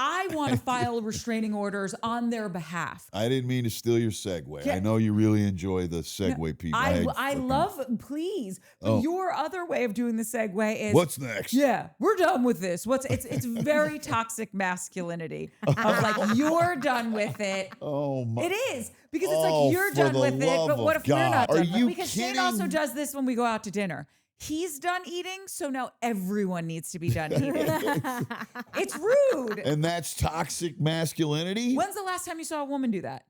S1: I want to file restraining orders on their behalf.
S3: I didn't mean to steal your segue. Yeah. I know you really enjoy the segue piece.
S1: I love, please. But your other way of doing the segue is
S3: what's next?
S1: Yeah, we're done with this. It's very toxic masculinity of like you're done with it.
S3: Oh my!
S1: It is because it's like you're done with it. But what if we're not done?
S3: Are you
S1: because
S3: kidding?
S1: Shane also does this when we go out to dinner. He's done eating, so now everyone needs to be done eating. It's rude.
S3: And that's toxic masculinity?
S1: When's the last time you saw a woman do that?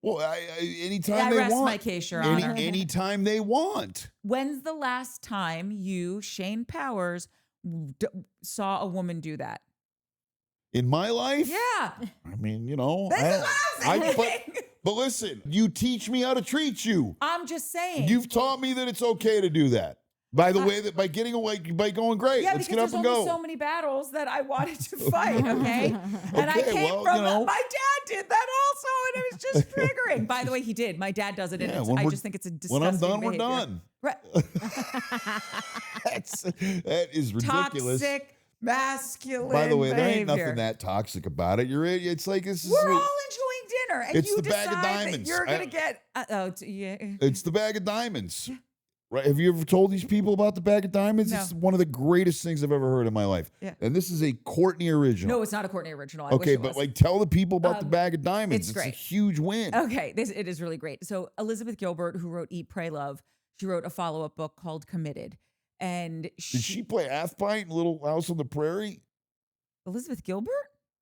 S3: Well, anytime
S1: I
S3: they
S1: rest
S3: want.
S1: my case, Your Honor.
S3: Anytime they want.
S1: When's the last time you, Shane Powers, saw a woman do that?
S3: In my life?
S1: Yeah.
S3: I mean, you know.
S1: This is what I'm saying.
S3: But listen, you teach me how to treat you.
S1: I'm just saying.
S3: You've taught me that it's okay to do that. By the way, that by getting away, by going great,
S1: yeah,
S3: let's
S1: because
S3: get up
S1: there's
S3: and
S1: only
S3: go.
S1: so many battles that I wanted to fight, okay? And I
S3: Okay,
S1: came
S3: well,
S1: from,
S3: you know.
S1: my dad did that also, and it was just triggering. By the way, he did. My dad does it, and I just think it's a disgusting
S3: When I'm done,
S1: behavior.
S3: we're done.
S1: Right.
S3: That is ridiculous.
S1: Toxic, masculine
S3: By the way, there ain't
S1: behavior.
S3: nothing that toxic about it. It's like this is.
S1: We're all enjoying dinner, and
S3: It's
S1: you
S3: the
S1: decide
S3: bag of
S1: that
S3: diamonds.
S1: you're going to get... yeah.
S3: It's the bag of diamonds. Right? Have you ever told these people about the bag of diamonds?
S1: No.
S3: It's one of the greatest things I've ever heard in my life.
S1: Yeah.
S3: And this is a Courtney original.
S1: No, it's not a Courtney original. I
S3: Okay,
S1: wish it
S3: but
S1: was.
S3: like tell the people about the bag of diamonds.
S1: it's
S3: It's a
S1: great.
S3: huge win.
S1: Okay, it is really great. So Elizabeth Gilbert, who wrote Eat, Pray, Love, she wrote a follow-up book called Committed. And
S3: Did she play Half Pint in Little House on the Prairie?
S1: Elizabeth Gilbert?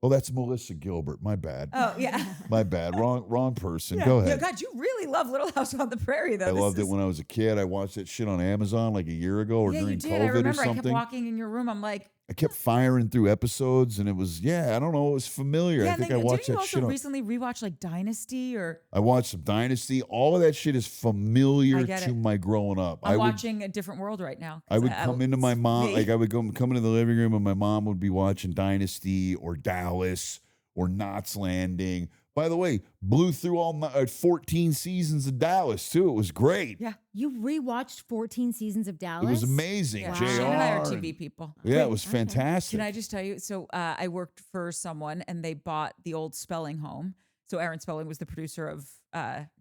S3: Oh, that's Melissa Gilbert. My bad.
S1: Oh, yeah.
S3: My bad. Wrong person.
S1: Yeah.
S3: Go
S1: Yeah,
S3: ahead.
S1: God, you really love Little House on the Prairie, though.
S3: I loved it when I was a kid. I watched that shit on Amazon like a year ago or
S1: yeah,
S3: during
S1: you did.
S3: COVID
S1: I
S3: or
S1: remember I kept
S3: something.
S1: walking in your room. I'm like,
S3: I kept firing through episodes, and it was I don't know, it was familiar.
S1: yeah.
S3: I think
S1: and
S3: I
S1: then,
S3: watched
S1: didn't
S3: that
S1: you
S3: shit.
S1: also recently rewatch like Dynasty or?
S3: I watched some Dynasty. All of that shit is familiar
S1: I get
S3: to
S1: it.
S3: my growing up.
S1: I'm watching A Different World right now.
S3: I would come into my mom,
S1: me.
S3: like I would come into the living room, and my mom would be watching Dynasty or Dallas or Knots Landing. By the way, blew through all 14 seasons of Dallas too. It was great.
S1: Yeah.
S2: You rewatched 14 seasons of Dallas?
S3: It was amazing.
S1: Yeah.
S3: JR.
S1: Shane and I are TV people.
S3: Yeah, it was fantastic.
S1: Can I just tell you? So I worked for someone, and they bought the old Spelling home. So Aaron Spelling was the producer of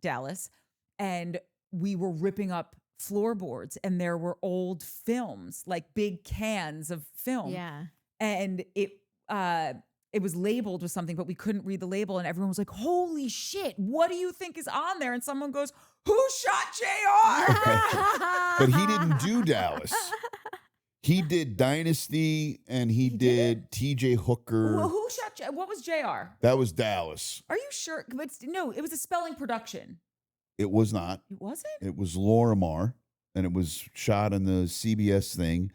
S1: Dallas, and we were ripping up floorboards, and there were old films, like big cans of film.
S2: Yeah.
S1: And it was labeled with something, but we couldn't read the label, and everyone was like, "Holy shit! What do you think is on there?" And someone goes, "Who shot JR?"
S3: But he didn't do Dallas. He did Dynasty, and he did TJ Hooker.
S1: Well, who shot? What was JR?
S3: That was Dallas.
S1: Are you sure? But no, it was a Spelling production.
S3: It was not.
S1: It wasn't.
S3: It was Lorimar, and it was shot on the CBS thing.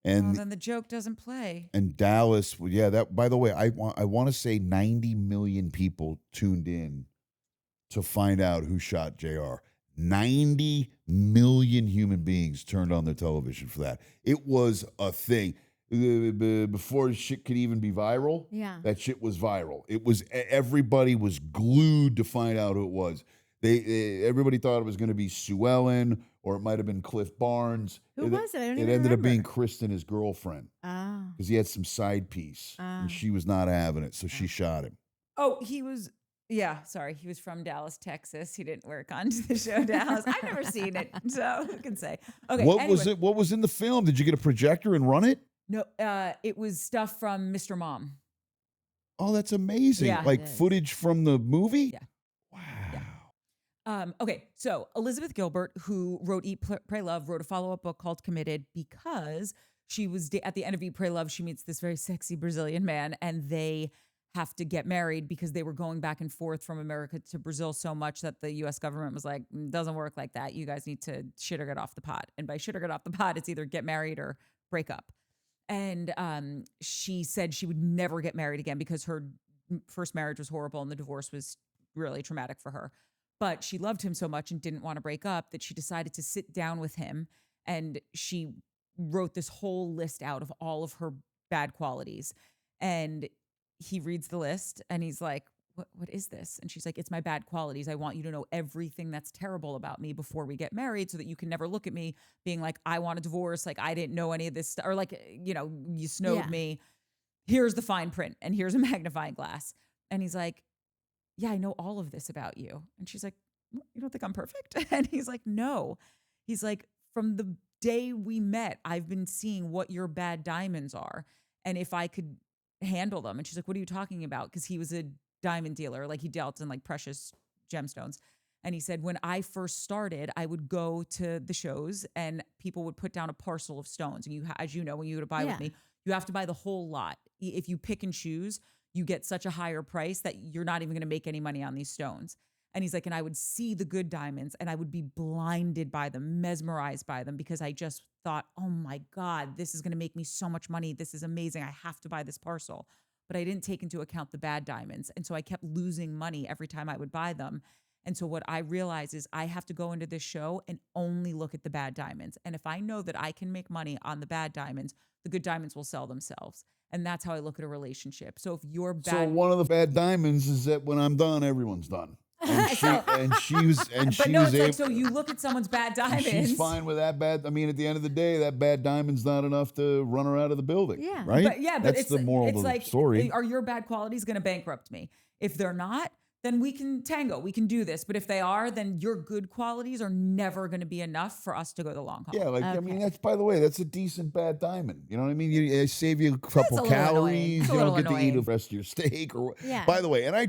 S3: And
S1: then the joke doesn't play.
S3: And Dallas, yeah, that, by the way, I want to say 90 million people tuned in to find out who shot JR. 90 million human beings turned on their television for that. It was a thing. Before shit could even be viral,
S2: Yeah.
S3: that shit was viral. It was, everybody was glued to find out who it was. Everybody thought it was going to be Sue Ellen, or it might have been Cliff Barnes.
S2: Who was it? I don't even
S3: It ended up being
S2: remember.
S3: Kristen, his girlfriend,
S2: Oh.
S3: because he had some side piece, and she was not having it, so she shot him.
S1: Oh, he was. Yeah, sorry. He was from Dallas, Texas. He didn't work on the show Dallas. I've never seen it, so who can say? Okay.
S3: What was it? What was in the film? Did you get a projector and run it?
S1: No, it was stuff from Mr. Mom.
S3: Oh, that's amazing!
S1: Yeah,
S3: like
S2: it is.
S3: footage from the movie.
S1: Yeah.
S3: Wow.
S1: Yeah. Okay, so Elizabeth Gilbert, who wrote Eat, Pray, Love, wrote a follow-up book called Committed because she was at the end of Eat, Pray, Love, she meets this very sexy Brazilian man, and they have to get married because they were going back and forth from America to Brazil so much that the U.S. government was like, doesn't work like that. You guys need to shit or get off the pot. And by shit or get off the pot, it's either get married or break up. And she said she would never get married again because her first marriage was horrible and the divorce was really traumatic for her. But she loved him so much and didn't want to break up that she decided to sit down with him, and she wrote this whole list out of all of her bad qualities. And he reads the list and he's like, what is this? And she's like, it's my bad qualities. I want you to know everything that's terrible about me before we get married so that you can never look at me being like, I want a divorce. Like, I didn't know any of this stuff. Or like, you snowed me. Here's the fine print and here's a magnifying glass. And he's like, yeah, I know all of this about you. And she's like, you don't think I'm perfect? And he's like, no. He's like, from the day we met, I've been seeing what your bad diamonds are. And if I could handle them. And she's like, what are you talking about? Because he was a diamond dealer. Like, he dealt in like precious gemstones. And he said, when I first started, I would go to the shows and people would put down a parcel of stones. And you, as you know, when you go to buy with me, you have to buy the whole lot. If you pick and choose, you get such a higher price that you're not even going to make any money on these stones. And he's like, and I would see the good diamonds and I would be blinded by them, mesmerized by them, because I just thought, oh my God, this is going to make me so much money. This is amazing. I have to buy this parcel. But I didn't take into account the bad diamonds. And so I kept losing money every time I would buy them. And so what I realized is I have to go into this show and only look at the bad diamonds. And if I know that I can make money on the bad diamonds, the good diamonds will sell themselves. And that's how I look at a relationship. So if you're bad.
S3: So one of the bad diamonds is that when I'm done, everyone's done. And she was
S1: able. So you look at someone's bad diamonds.
S3: She's fine with that bad. I mean, at the end of the day, that bad diamond's not enough to run her out of the building.
S2: Yeah.
S3: Right?
S1: But
S3: that's the moral of the story.
S1: Are your bad qualities going to bankrupt me? If they're not, then we can tango. We can do this. But if they are, then your good qualities are never going to be enough for us to go the long haul.
S3: Yeah, I mean, that's, by the way, that's a decent bad diamond. You know what I mean? It save you a couple calories. You don't get to eat the rest of your steak. By the way, and I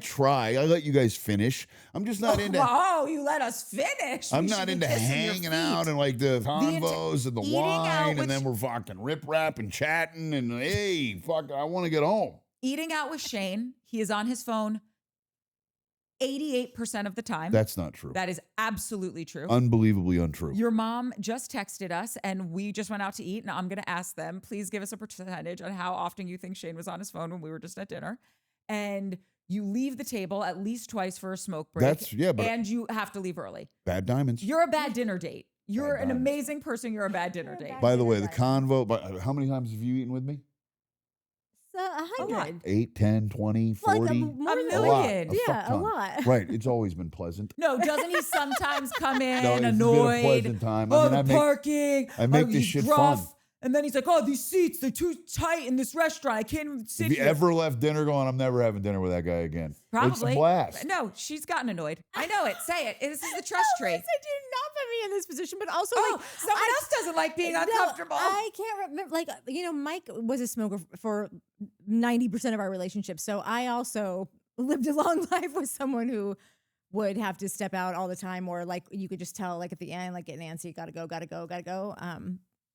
S3: let you guys finish. I'm just not into.
S1: Oh, you let us finish.
S3: I'm not into hanging out and like the convos and the wine, and then we're fucking rip-rap and chatting and hey, fuck, I want to get home.
S1: Eating out with Shane, he is on his phone 88% of the time.
S3: That's not true.
S1: That is absolutely true.
S3: Unbelievably untrue.
S1: Your mom just texted us and we just went out to eat. And I'm going to ask them, please give us a percentage on how often you think Shane was on his phone when we were just at dinner. And you leave the table at least twice for a smoke break. And you have to leave early.
S3: Bad diamonds.
S1: You're a bad dinner date. You're an amazing person. You're a bad dinner date.
S3: By the way, the convo, how many times have you eaten with me?
S2: 100.
S3: 8, 10, 20, 40.
S2: Like a
S1: million.
S2: A lot.
S3: Right. It's always been pleasant.
S1: No, doesn't he sometimes come in
S3: It's
S1: annoyed?
S3: been a pleasant time.
S1: Parking.
S3: I make this shit fun.
S1: And then he's like, oh, these seats, they're too tight in this restaurant. I can't even sit
S3: here.
S1: here.
S3: If you ever left dinner going, I'm never having dinner with that guy again.
S1: Probably.
S3: It's a blast.
S1: No, she's gotten annoyed. I know it. Say it. This is the trust trait.
S2: Do not put me in this position, but also
S1: someone else doesn't like being uncomfortable.
S2: I can't remember. Mike was a smoker for 90% of our relationship. So I also lived a long life with someone who would have to step out all the time, or like you could just tell like at the end, like getting antsy, gotta go.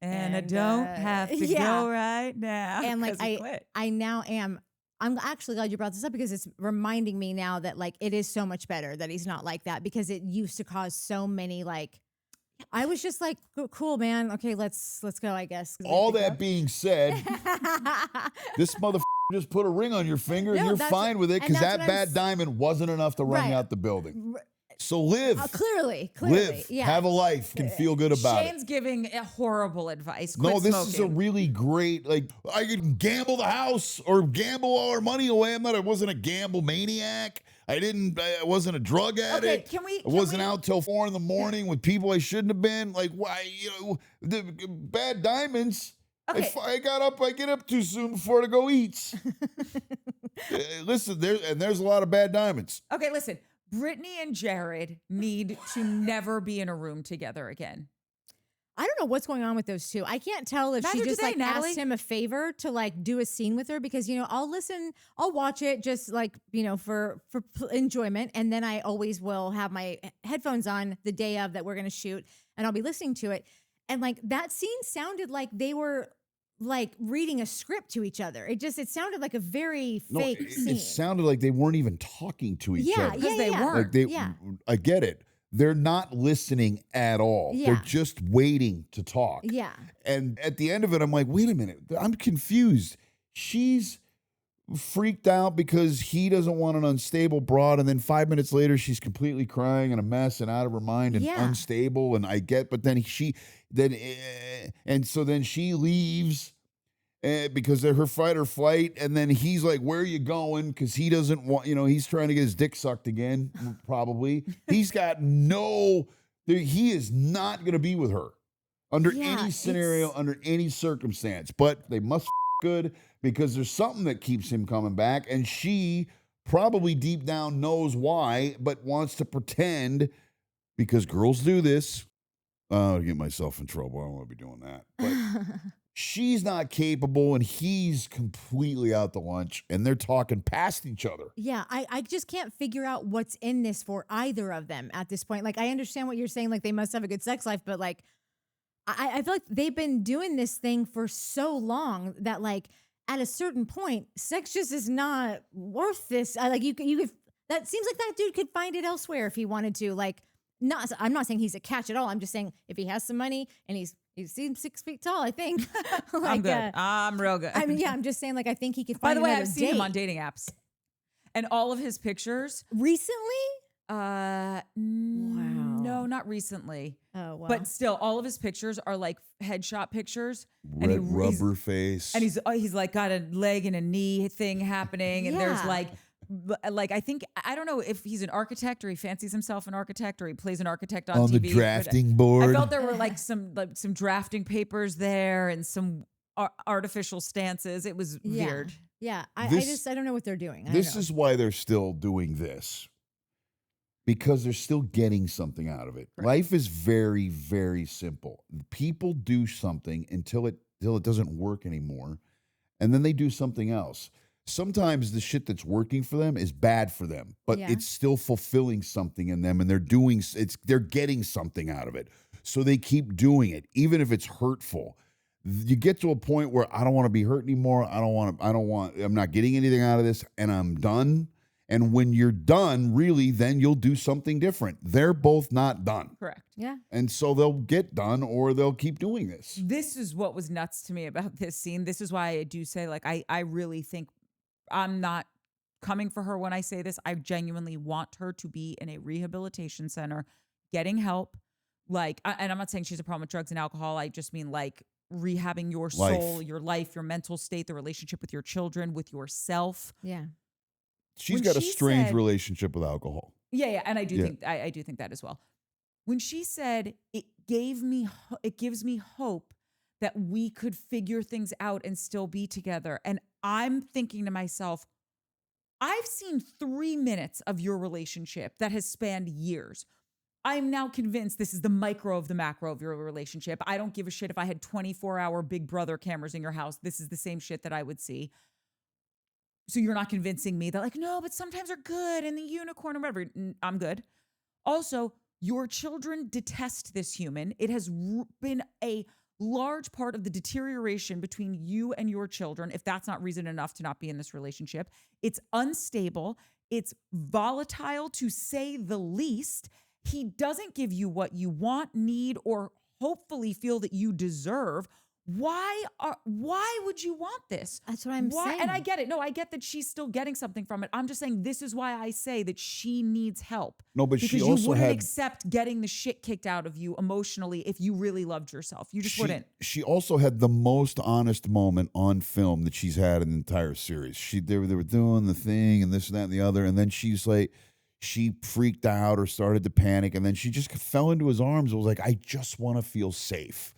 S1: And I don't have to go right now.
S2: And like I'm actually glad you brought this up because it's reminding me now that like it is so much better that he's not like that, because it used to cause so many I was just like, cool, man. Okay, let's go, I guess.
S3: All that being said, this motherfucker just put a ring on your finger and you're fine with it because that bad diamond wasn't enough to run you out the building. So live.
S2: Clearly.
S3: Live.
S2: Yeah.
S3: Have a life. Can feel good about
S1: Shane's giving a horrible advice.
S3: No, this is a really great, I could gamble the house or gamble all our money away. I wasn't a gamble maniac. I wasn't a drug addict. I wasn't out till 4 a.m. with people I shouldn't have been. Like, why, the bad diamonds. Okay. I get up too soon before to go eat. Listen, there's a lot of bad diamonds.
S1: Okay, listen. Britani and Jared need to never be in a room together again.
S2: I don't know what's going on with those two. I can't tell if she just asked him a favor to do a scene with her, because I'll watch it just for enjoyment, and then I always will have my headphones on the day of that we're going to shoot, and I'll be listening to it, and that scene sounded like they were reading a script to each other. It sounded like a very fake scene.
S3: It sounded like they weren't even talking to each other.
S1: Because they weren't.
S3: I get it. They're not listening at all.
S2: Yeah.
S3: They're just waiting to talk.
S2: Yeah.
S3: And at the end of it, I'm like, wait a minute. I'm confused. She's freaked out because he doesn't want an unstable broad, and then 5 minutes later, she's completely crying and a mess and out of her mind and unstable. And I get, but then so then she leaves because of her fight or flight, and then he's like, "Where are you going?" Because he doesn't want, he's trying to get his dick sucked again. Probably he is not going to be with her under any scenario, under any circumstance. But they must good, because there's something that keeps him coming back, and she probably deep down knows why, but wants to pretend, because girls do this. I'll get myself in trouble. I don't want to be doing that. But she's not capable, and he's completely out to lunch, and they're talking past each other.
S2: Yeah, I just can't figure out what's in this for either of them at this point. I understand what you're saying, they must have a good sex life, but I feel like they've been doing this thing for so long that at a certain point, sex just is not worth this. You could That seems like that dude could find it elsewhere if he wanted to. Like, I'm not saying he's a catch at all. I'm just saying if he has some money and he seems 6 feet tall, I think. Like,
S1: I'm good. I'm real good.
S2: I mean, yeah, I'm just saying, like, I think he could
S1: By
S2: find
S1: the way,
S2: another
S1: I've seen him
S2: date.
S1: on dating apps. And all of his pictures.
S2: Recently?
S1: Wow. No, not recently.
S2: Oh, wow.
S1: But still, all of his pictures are like headshot pictures.
S3: Red rubber face.
S1: And he's like got a leg and a knee thing happening. And there's like I think, I don't know if he's an architect or he fancies himself an architect or he plays an architect on TV.
S3: The drafting board.
S1: I felt there were like some drafting papers there and some artificial stances. It was weird.
S2: Yeah, I don't know what they're doing.
S3: This is why they're still doing this. Because they're still getting something out of it. Right. Life is very, very simple. People do something until it doesn't work anymore, and then they do something else. Sometimes the shit that's working for them is bad for them, but it's still fulfilling something in them, and they're getting something out of it. So they keep doing it, even if it's hurtful. You get to a point where I don't want to be hurt anymore. I'm not getting anything out of this, and I'm done. And when you're done, really, then you'll do something different. They're both not done.
S1: Correct.
S2: Yeah.
S3: And so they'll get done or they'll keep doing this.
S1: This is what was nuts to me about this scene. This is why I do say, like, I really think I'm not coming for her when I say this. I genuinely want her to be in a rehabilitation center, getting help. Like, and I'm not saying she's a problem with drugs and alcohol. I just mean like rehabbing your soul, your life, your mental state, the relationship with your children, with yourself.
S2: Yeah.
S3: She's got a strange relationship with alcohol.
S1: Yeah, and I do think I do think that as well. When she said it gives me hope that we could figure things out and still be together, and I'm thinking to myself, I've seen 3 minutes of your relationship that has spanned years. I'm now convinced this is the micro of the macro of your relationship. I don't give a shit if I had 24-hour Big Brother cameras in your house. This is the same shit that I would see. So you're not convincing me that, like, no, but sometimes they're good and the unicorn or whatever. I'm good. Also, your children detest this human. It has been a large part of the deterioration between you and your children, if that's not reason enough to not be in this relationship. It's unstable. It's volatile, to say the least. He doesn't give you what you want, need, or hopefully feel that you deserve. Why would you want this?
S2: That's what I'm saying.
S1: And I get it. No, I get that she's still getting something from it. I'm just saying this is why I say that she needs help.
S3: No, but
S1: because
S3: she also
S1: you wouldn't
S3: had
S1: accept getting the shit kicked out of you emotionally if you really loved yourself. You just wouldn't.
S3: She also had the most honest moment on film that she's had in the entire series. They were doing the thing and this and that and the other, and then she's like, she freaked out or started to panic, and then she just fell into his arms and was like, I just want to feel safe.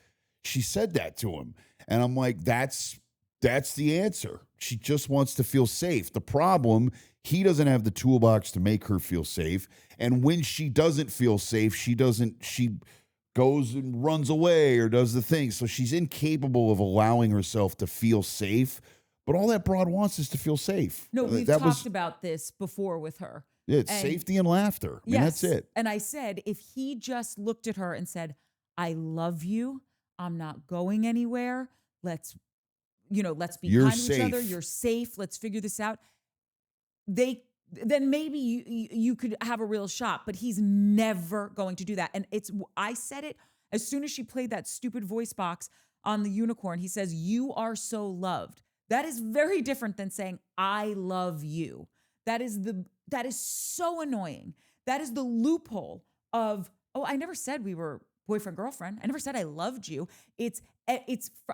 S3: She said that to him. And I'm like, that's the answer. She just wants to feel safe. The problem, he doesn't have the toolbox to make her feel safe. And when she doesn't feel safe, she goes and runs away or does the thing. So she's incapable of allowing herself to feel safe. But all that broad wants is to feel safe.
S1: No, we've talked about this before with her.
S3: Yeah, it's safety and laughter. I mean, that's it.
S1: And I said, if he just looked at her and said, I love you, I'm not going anywhere. Let's be kind to each other. You're safe. Let's figure this out. Then maybe you could have a real shot, but he's never going to do that. And I said it as soon as she played that stupid voice box on the unicorn. He says, you are so loved. That is very different than saying, I love you. That is so annoying. That is the loophole of, I never said we were boyfriend, girlfriend. I never said I loved you.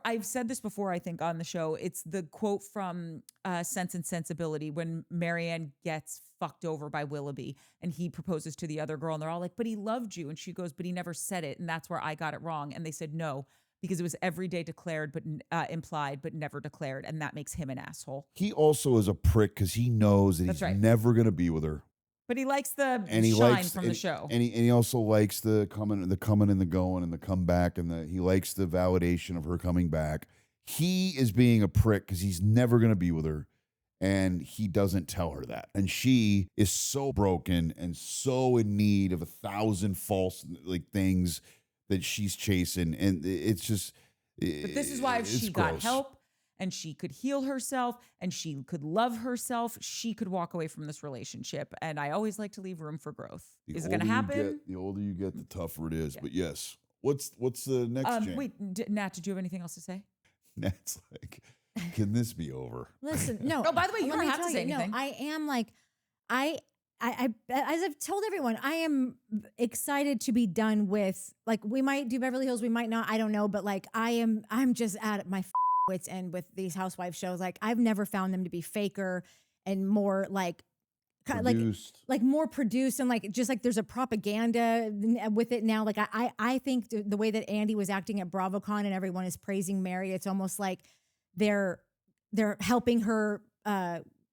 S1: I've said this before, I think, on the show. It's the quote from Sense and Sensibility when Marianne gets fucked over by Willoughby and he proposes to the other girl and they're all like, but he loved you. And she goes, but he never said it. And that's where I got it wrong. And they said, no, because it was every day declared, but implied, but never declared. And that makes him an asshole.
S3: He also is a prick because he knows that he's never going to be with her.
S1: But he likes the shine from the show.
S3: And he also likes the coming and the going and the comeback, and he likes the validation of her coming back. He is being a prick because he's never going to be with her, and he doesn't tell her that. And she is so broken and so in need of 1,000 false things that she's chasing, and it's just.
S1: But this is why she got help. and she could heal herself and she could love herself, she could walk away from this relationship. And I always like to leave room for growth. Is it going to happen?
S3: The older you get, the tougher it is. Yeah. But yes. What's the next Jane?
S1: Wait, Nat, did you have anything else to say?
S3: Nat's like, can this be over?
S2: Listen, no.
S1: Oh, by the way, you don't have to say anything.
S2: No, I am like, I as I've told everyone, I am excited to be done with, like, we might do Beverly Hills, we might not, I don't know, but like I'm just at my wits end with these housewife shows. Like, I've never found them to be faker and more like produced. like more produced, and like just like there's a propaganda with it now. Like I think the way that Andy was acting at BravoCon and everyone is praising Mary, it's almost like they're helping her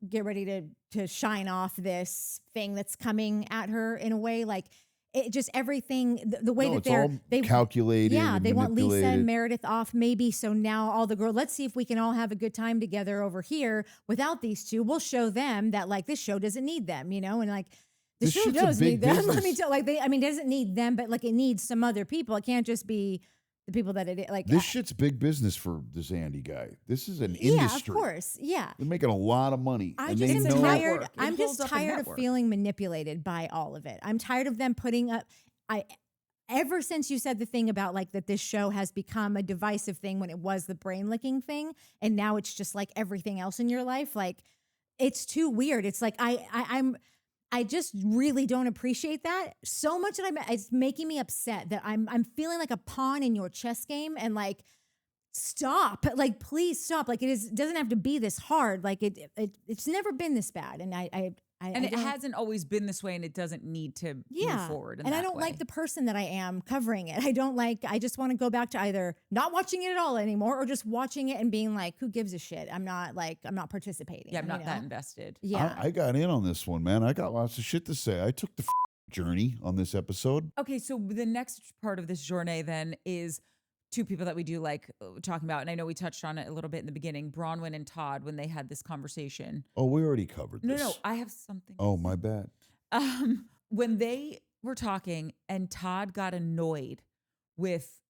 S2: get ready to shine off this thing that's coming at her in a way. Like, it just everything the way that they
S3: calculated.
S2: Yeah, they want Lisa and Meredith off maybe. So now all the girls, let's see if we can all have a good time together over here without these two. We'll show them that like this show doesn't need them, you know, and like the show does need them. Let me tell, like it doesn't need them, but like it needs some other people. It can't just be the people that it like.
S3: This shit's big business for this Andy guy. This is an industry.
S2: Yeah, of course. Yeah,
S3: they're making a lot of money.
S2: I'm just tired of feeling manipulated by all of it. I'm tired of them putting up. Ever since you said the thing about like that this show has become a divisive thing when it was the brain licking thing, and now it's just like everything else in your life. Like, it's too weird. It's like I just really don't appreciate that so much that it's making me upset that I'm feeling like a pawn in your chess game, and like, stop, like, please stop. Like, it doesn't have to be this hard. Like it's never been this bad. And it
S1: hasn't always been this way, and it doesn't need to move forward.
S2: And I don't like the person that I am covering it. I just want to go back to either not watching it at all anymore or just watching it and being like, who gives a shit? I'm not participating.
S1: Yeah, I'm not that invested.
S2: Yeah.
S3: I got in on this one, man. I got lots of shit to say. I took the journey on this episode.
S1: Okay, so the next part of this journey then is two people that we do like talking about, and I know we touched on it a little bit in the beginning, Bronwyn and Todd, when they had this conversation.
S3: Oh, we already covered this.
S1: No, I have something.
S3: Oh, my bad.
S1: When they were talking and Todd got annoyed with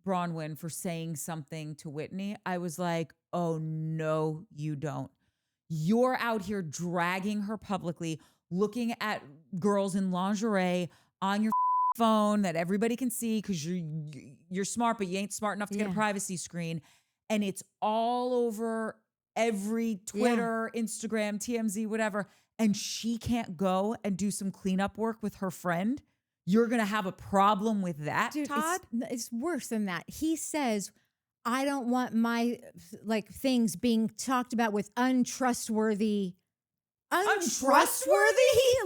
S1: Bronwyn for saying something to Whitney, I was like, oh, no, you don't. You're out here dragging her publicly, looking at girls in lingerie on your phone that everybody can see because you're smart, but you ain't smart enough to get a privacy screen. And it's all over every Twitter, Instagram, TMZ, whatever. And she can't go and do some cleanup work with her friend. You're going to have a problem with that,
S2: dude,
S1: Todd?
S2: It's worse than that. He says, I don't want my like things being talked about with untrustworthy,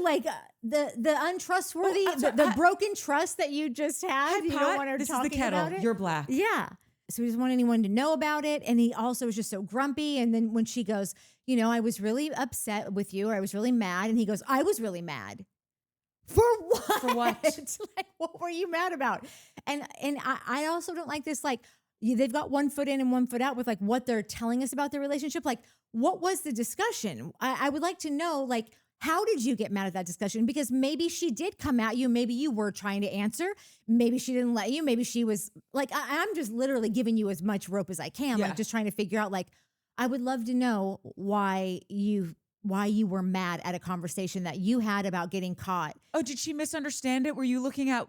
S2: like the untrustworthy, the broken trust that you just had. You don't want her
S1: this
S2: talking
S1: is the kettle.
S2: about it.
S1: You're black.
S2: Yeah. So he doesn't want anyone to know about it. And he also was just so grumpy. And then when she goes, you know, I was really upset with you, or I was really mad. And he goes, I was really mad. For what?
S1: For what?
S2: Like, what were you mad about? And I also don't like this, like, they've got one foot in and one foot out with like what they're telling us about their relationship. Like, what was the discussion? I would like to know, like, how did you get mad at that discussion? Because maybe she did come at you. Maybe you were trying to answer. Maybe she didn't let you. Maybe she was like, I'm just literally giving you as much rope as I can. Like, just trying to figure out, like, I would love to know why you were mad at a conversation that you had about getting caught.
S1: Oh, did she misunderstand it? Were you looking at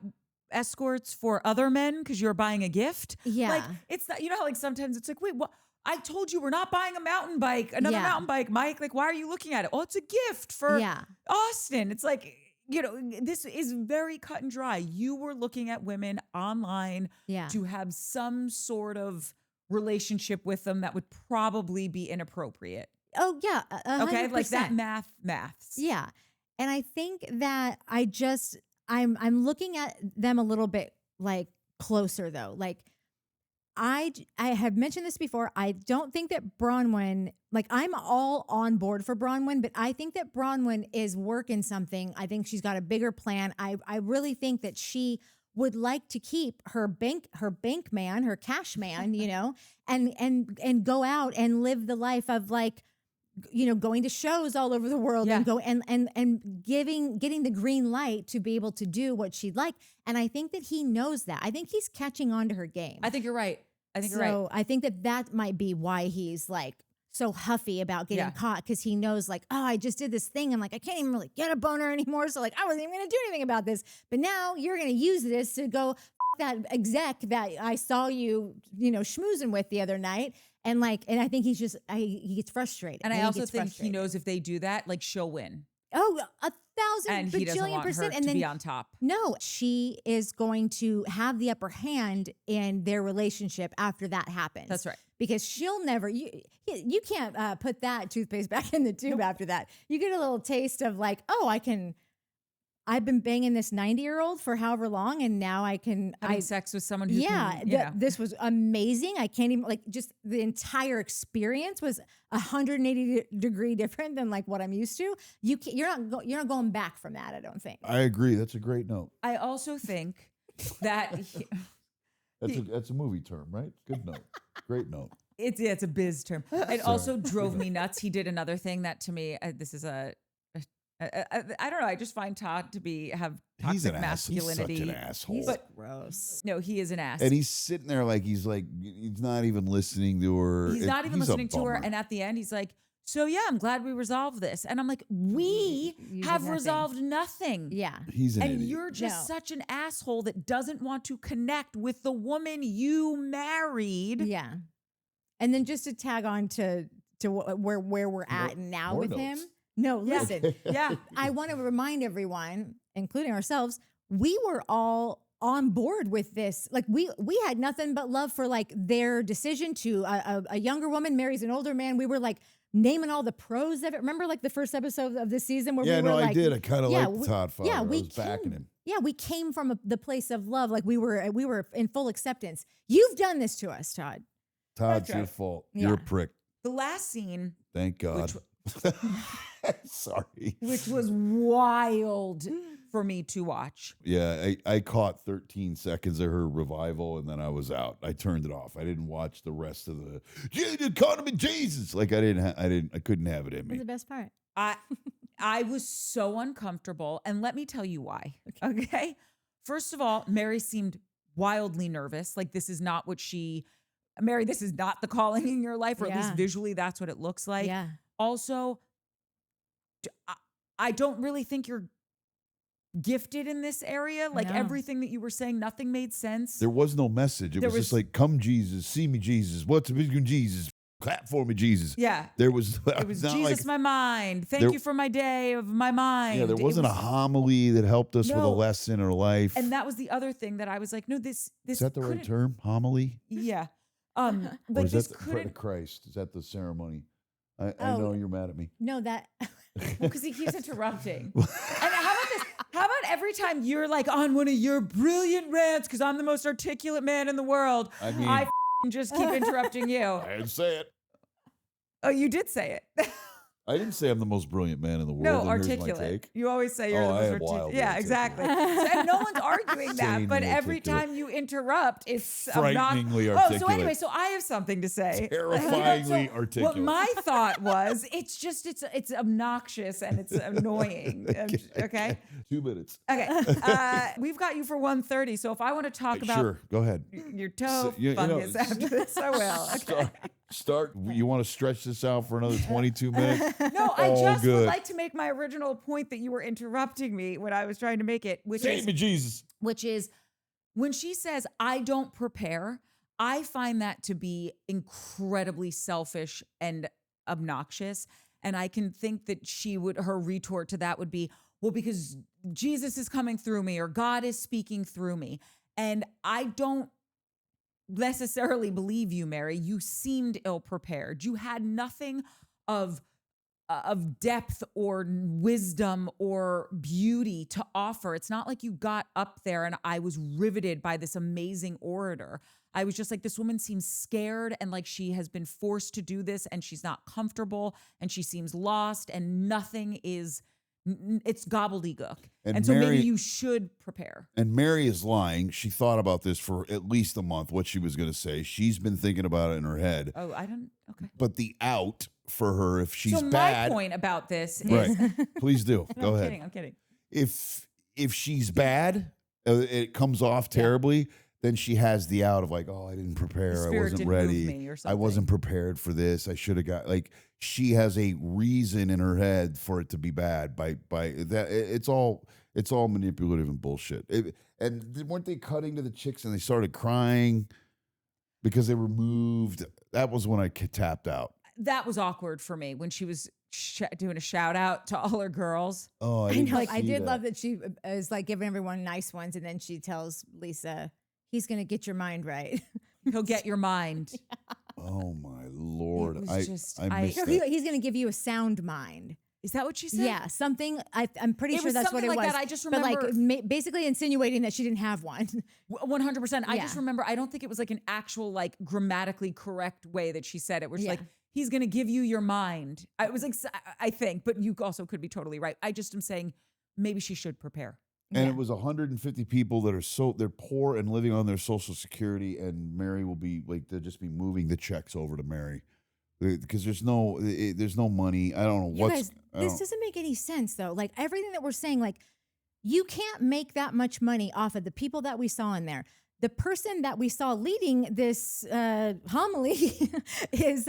S1: escorts for other men because you're buying a gift?
S2: Yeah.
S1: Like, it's not, you know how like sometimes it's like, wait, what? I told you we're not buying a mountain bike, another mountain bike, Mike. Like, why are you looking at it? Oh, it's a gift for Austin. It's like, you know, this is very cut and dry. You were looking at women online to have some sort of relationship with them that would probably be inappropriate.
S2: Oh, yeah. 100%.
S1: Okay, like that maths.
S2: Yeah. And I think that I'm looking at them a little bit like closer though. Like, I have mentioned this before. I don't think that Bronwyn, like, I'm all on board for Bronwyn, but I think that Bronwyn is working something. I think she's got a bigger plan. I really think that she would like to keep her bank man, her cash man, you know, and go out and live the life of, like, you know, going to shows all over the world and go and getting the green light to be able to do what she'd like. And I think that he knows that. I think he's catching on to her game.
S1: I think you're right. I think you're right.
S2: So I think that might be why he's like so huffy about getting caught, because he knows like, oh, I just did this thing and like I can't even really get a boner anymore. So like I wasn't even gonna do anything about this. But now you're gonna use this to go that exec that I saw you, schmoozing with the other night. And I think he's just he gets frustrated.
S1: And I also think he knows if they do that, like she'll win.
S2: Oh, 1,000
S1: and he doesn't want her to be on top.
S2: No, she is going to have the upper hand in their relationship after that happens.
S1: That's right.
S2: Because she'll never, you can't put that toothpaste back in the tube after that. You get a little taste of like, oh, I've been banging this 90-year-old for however long, and now I can
S1: having sex with someone who
S2: this was amazing. I can't even just the entire experience was 180-degree different than like what I'm used to. You're not going back from that. I don't think.
S3: I agree. That's a great note.
S1: I also think that
S3: that's a movie term, right? Good note. Great note.
S1: It's a biz term. It also drove me nuts. He did another thing that to me, this is I don't know. I just find Todd to have toxic masculinity.
S3: He's such an asshole.
S2: He's gross.
S1: No, he is an ass.
S3: And he's sitting there like he's not even listening to her.
S1: He's not even listening to her. And at the end, he's like, "So yeah, I'm glad we resolved this." And I'm like, "We have resolved nothing."
S2: Yeah,
S3: he's an idiot.
S1: You're just such an asshole that doesn't want to connect with the woman you married.
S2: Yeah, and then just to tag on to where we're at now with him. No, listen.
S1: Yeah.
S2: I want to remind everyone, including ourselves, we were all on board with this. Like we had nothing but love for like their decision to a younger woman marries an older man. We were like naming all the pros of it. Remember like the first episode of this season where we were like,
S3: I did. I kind of liked Todd Father.
S2: Yeah,
S3: I was backing him.
S2: Yeah, we came from the place of love. Like we were in full acceptance. You've done this to us, Todd.
S3: Todd's your fault. Yeah. You're a prick.
S1: The last scene.
S3: Thank God. Sorry.
S1: Which was wild for me to watch.
S3: Yeah, I caught 13 seconds of her revival and then I was out. I turned it off. I didn't watch the rest of the condom of Jesus. Like I couldn't have it in me.
S2: That's the best part.
S1: I was so uncomfortable, and let me tell you why. Okay? First of all, Mary seemed wildly nervous. Like this is not what Mary, this is not the calling in your life, or at least visually that's what it looks like.
S2: Yeah.
S1: Also, I don't really think you're gifted in this area. Like everything that you were saying, nothing made sense.
S3: There was no message. It was just like, come Jesus, see me Jesus. What's between Jesus? Clap for me, Jesus.
S1: Yeah.
S3: It was
S1: Jesus, like, my mind. Thank you for my day of my mind.
S3: Yeah, there wasn't a homily that helped us with a lesson or life.
S1: And that was the other thing that I was like, no, this
S3: is that the right term? Homily?
S1: Yeah.
S3: But or is that the Christ? Is that the ceremony? I know you're mad at me.
S2: No, that
S1: because he keeps interrupting. And how about this? How about every time you're like on one of your brilliant rants because I'm the most articulate man in the world, I just keep interrupting you.
S3: I didn't say it.
S1: Oh, you did say it.
S3: I didn't say I'm the most brilliant man in the world.
S1: No, articulate. You always say you're the most articulate. Yeah, exactly. So no one's arguing that, but every time you interrupt, it's
S3: frighteningly articulate.
S1: Oh, so anyway, so I have something to say.
S3: Terrifyingly articulate.
S1: What my thought was, it's obnoxious and it's annoying. Okay.
S3: 2 minutes.
S1: Okay. We've got you for 1:30. So if I want to talk about
S3: go ahead.
S1: Your toe fungus after this, I will. Okay.
S3: Start. You want to stretch this out for another 22 minutes?
S1: No, I just would like to make my original point that you were interrupting me when I was trying to make it, which is when she says, I don't prepare, I find that to be incredibly selfish and obnoxious. And I can think that her retort to that would be, well, because Jesus is coming through me or God is speaking through me. And I don't necessarily believe you, Mary. You seemed ill-prepared. You had nothing of depth or wisdom or beauty to offer. It's not like you got up there and I was riveted by this amazing orator. I was just like, this woman seems scared and like she has been forced to do this and she's not comfortable and she seems lost and it's gobbledygook. And so maybe you should prepare.
S3: And Mary is lying. She thought about this for at least a month, what she was going to say. She's been thinking about it in her head.
S1: Oh, okay.
S3: But the out for her, if she's
S1: bad.
S3: bad.
S1: So my point about this is.
S3: Right. Please do. Go ahead.
S1: I'm kidding.
S3: If she's bad, it comes off terribly. then she has the out of like, oh, I didn't prepare. I wasn't ready. I wasn't prepared for this. I should have got like, she has a reason in her head for it to be bad by that. It's all manipulative and bullshit. And weren't they cutting to the chicks and they started crying because they were moved? That was when I tapped out.
S1: That was awkward for me when she was doing a shout out to all her girls.
S3: Oh,
S2: I know. I did love that she is like giving everyone nice ones, and then she tells Lisa, "He's gonna get your mind right.
S1: He'll get your mind."
S3: Oh my Lord!
S1: I missed
S2: He's gonna give you a sound mind.
S1: Is that what she said?
S2: Yeah, something. I'm pretty sure that's what it
S1: like
S2: was.
S1: That. I just remember,
S2: but like basically insinuating that she didn't have one.
S1: 100%. I just remember. I don't think it was like an actual like grammatically correct way that she said it. Where she's like, "He's gonna give you your mind." I was like, I think, but you also could be totally right. I just am saying maybe she should prepare.
S3: And it was 150 people that are they're poor and living on their Social Security, and Mary will be like, they'll just be moving the checks over to Mary because there's no money. I don't know
S2: guys, this doesn't make any sense though. Like everything that we're saying, like you can't make that much money off of the people that we saw in there. The person that we saw leading this homily is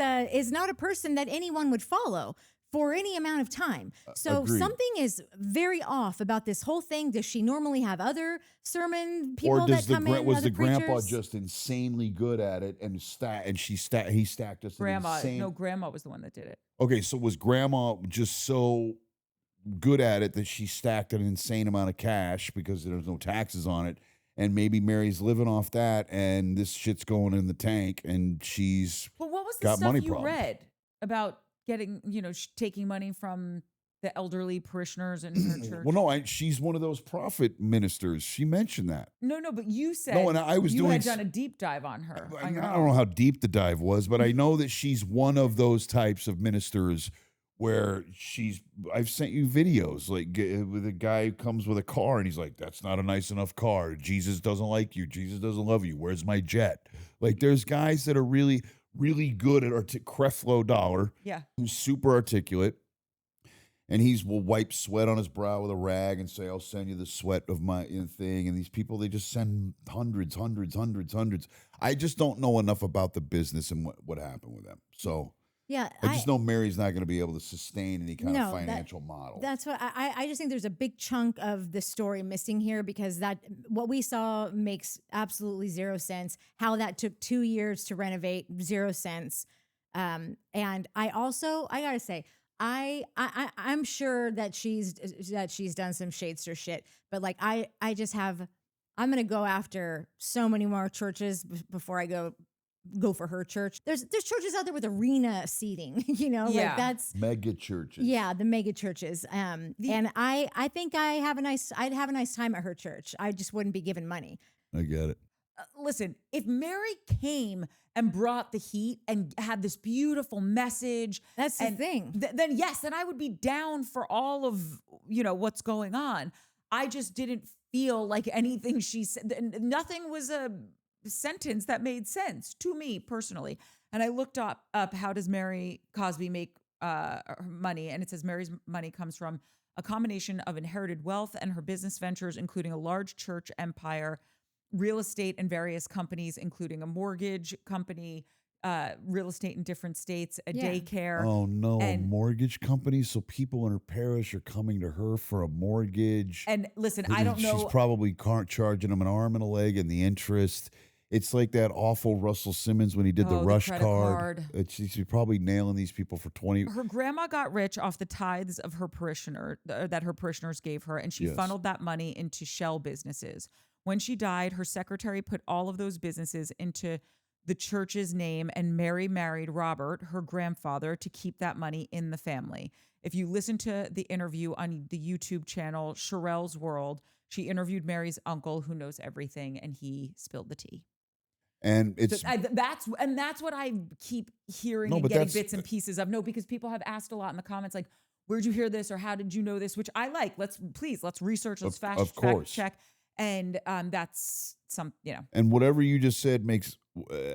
S2: not a person that anyone would follow for any amount of time. So something is very off about this whole thing. Does she normally have other sermon people that come in?
S3: Was the grandpa just insanely good at it and he stacked us?
S1: Grandma was the one that did it.
S3: Okay, so was grandma just so good at it that she stacked an insane amount of cash because there's no taxes on it? And maybe Mary's living off that, and this shit's going in the tank, and she's
S1: But what was the
S3: got
S1: stuff
S3: money
S1: you
S3: problems.
S1: read about getting, taking money from the elderly parishioners in her church?
S3: Well, no, she's one of those prophet ministers. She mentioned that.
S1: No, but you said
S3: and I was
S1: you had done a deep dive on her.
S3: I don't know how deep the dive was, but I know that she's one of those types of ministers where I've sent you videos like with a guy who comes with a car and he's like, that's not a nice enough car. Jesus doesn't like you. Jesus doesn't love you. Where's my jet? Like there's guys that are really, really good at Creflo Dollar.
S1: Yeah.
S3: Who's super articulate. And will wipe sweat on his brow with a rag and say, I'll send you the sweat of my thing. And these people, they just send hundreds. I just don't know enough about the business and what happened with them. So
S2: yeah,
S3: I just know Mary's not going to be able to sustain any kind of financial model.
S2: That's what I just think there's a big chunk of the story missing here because what we saw makes absolutely zero sense. How that took 2 years to renovate, 0 sense. And I gotta say, I'm sure that she's done some shadester shit, but like I'm gonna go after so many more churches before I go for her church. There's churches out there with arena seating, like that's
S3: mega churches.
S2: Yeah, the mega churches. And I think I'd have a nice time at her church. I just wouldn't be given money.
S3: I get it.
S1: Listen, if Mary came and brought the heat and had this beautiful message,
S2: that's the thing.
S1: Then yes, then I would be down for all of what's going on. I just didn't feel like anything she said. Nothing was a sentence that made sense to me personally. And I looked up how does Mary Cosby make her money, and it says Mary's money comes from a combination of inherited wealth and her business ventures, including a large church empire, real estate and various companies, including a mortgage company, real estate in different states, a daycare.
S3: Oh no, a mortgage company. So people in her parish are coming to her for a mortgage.
S1: And listen, I don't know.
S3: She's probably charging them an arm and a leg and the interest. It's like that awful Russell Simmons when he did the Rush card. She's probably nailing these people for 20.
S1: Her grandma got rich off the tithes of her that her parishioners gave her, and she funneled that money into shell businesses. When she died, her secretary put all of those businesses into the church's name, and Mary married Robert, her grandfather, to keep that money in the family. If you listen to the interview on the YouTube channel Sherelle's World, she interviewed Mary's uncle, who knows everything, and he spilled the tea.
S3: And
S1: that's what I keep hearing and getting bits and pieces of. No, because people have asked a lot in the comments, like, where'd you hear this or how did you know this? Which I like. Let's research. Let's fact check. And that's some.
S3: And whatever you just said makes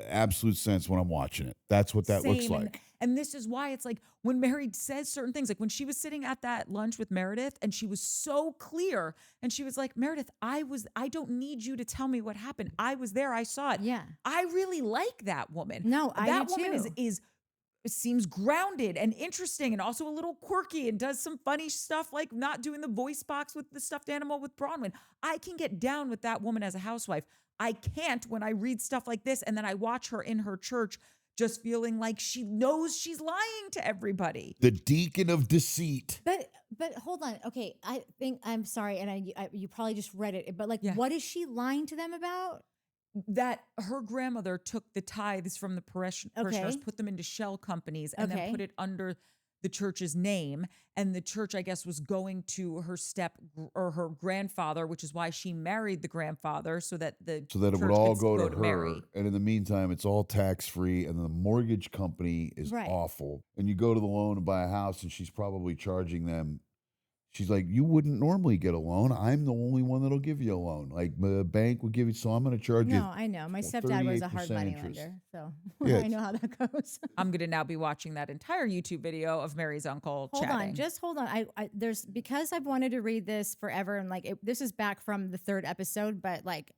S3: absolute sense when I'm watching it. That's what that looks
S1: Same.
S3: like.
S1: And this is why it's like when Mary says certain things, like when she was sitting at that lunch with Meredith and she was so clear and she was like, Meredith, I don't need you to tell me what happened. I was there. I saw it.
S2: Yeah.
S1: I really like that woman.
S2: No, I
S1: that
S2: do
S1: woman
S2: too.
S1: is seems grounded and interesting and also a little quirky and does some funny stuff like not doing the voice box with the stuffed animal with Bronwyn. I can get down with that woman as a housewife. I can't when I read stuff like this and then I watch her in her church just feeling like she knows she's lying to everybody.
S3: The deacon of deceit.
S2: But hold on. Okay, I think I'm sorry, and you probably just read it. But like, what is she lying to them about?
S1: That her grandmother took the tithes from the parishioners, put them into shell companies, and then put it under the church's name. And the church, I guess, was going to her her grandfather, which is why she married the grandfather, so that it
S3: would all go to her.
S1: Mary.
S3: And in the meantime, it's all tax free, and the mortgage company is awful. And you go to the loan and buy a house, and she's probably charging them. She's like, you wouldn't normally get a loan. I'm the only one that'll give you a loan. Like the bank would give you, so I'm going to charge you.
S2: No, I know. My stepdad was a hard money lender, so I know how that goes.
S1: I'm going to now be watching that entire YouTube video of Mary's uncle chatting.
S2: Hold on. Because I've wanted to read this forever, and like this is back from the 3rd episode, but like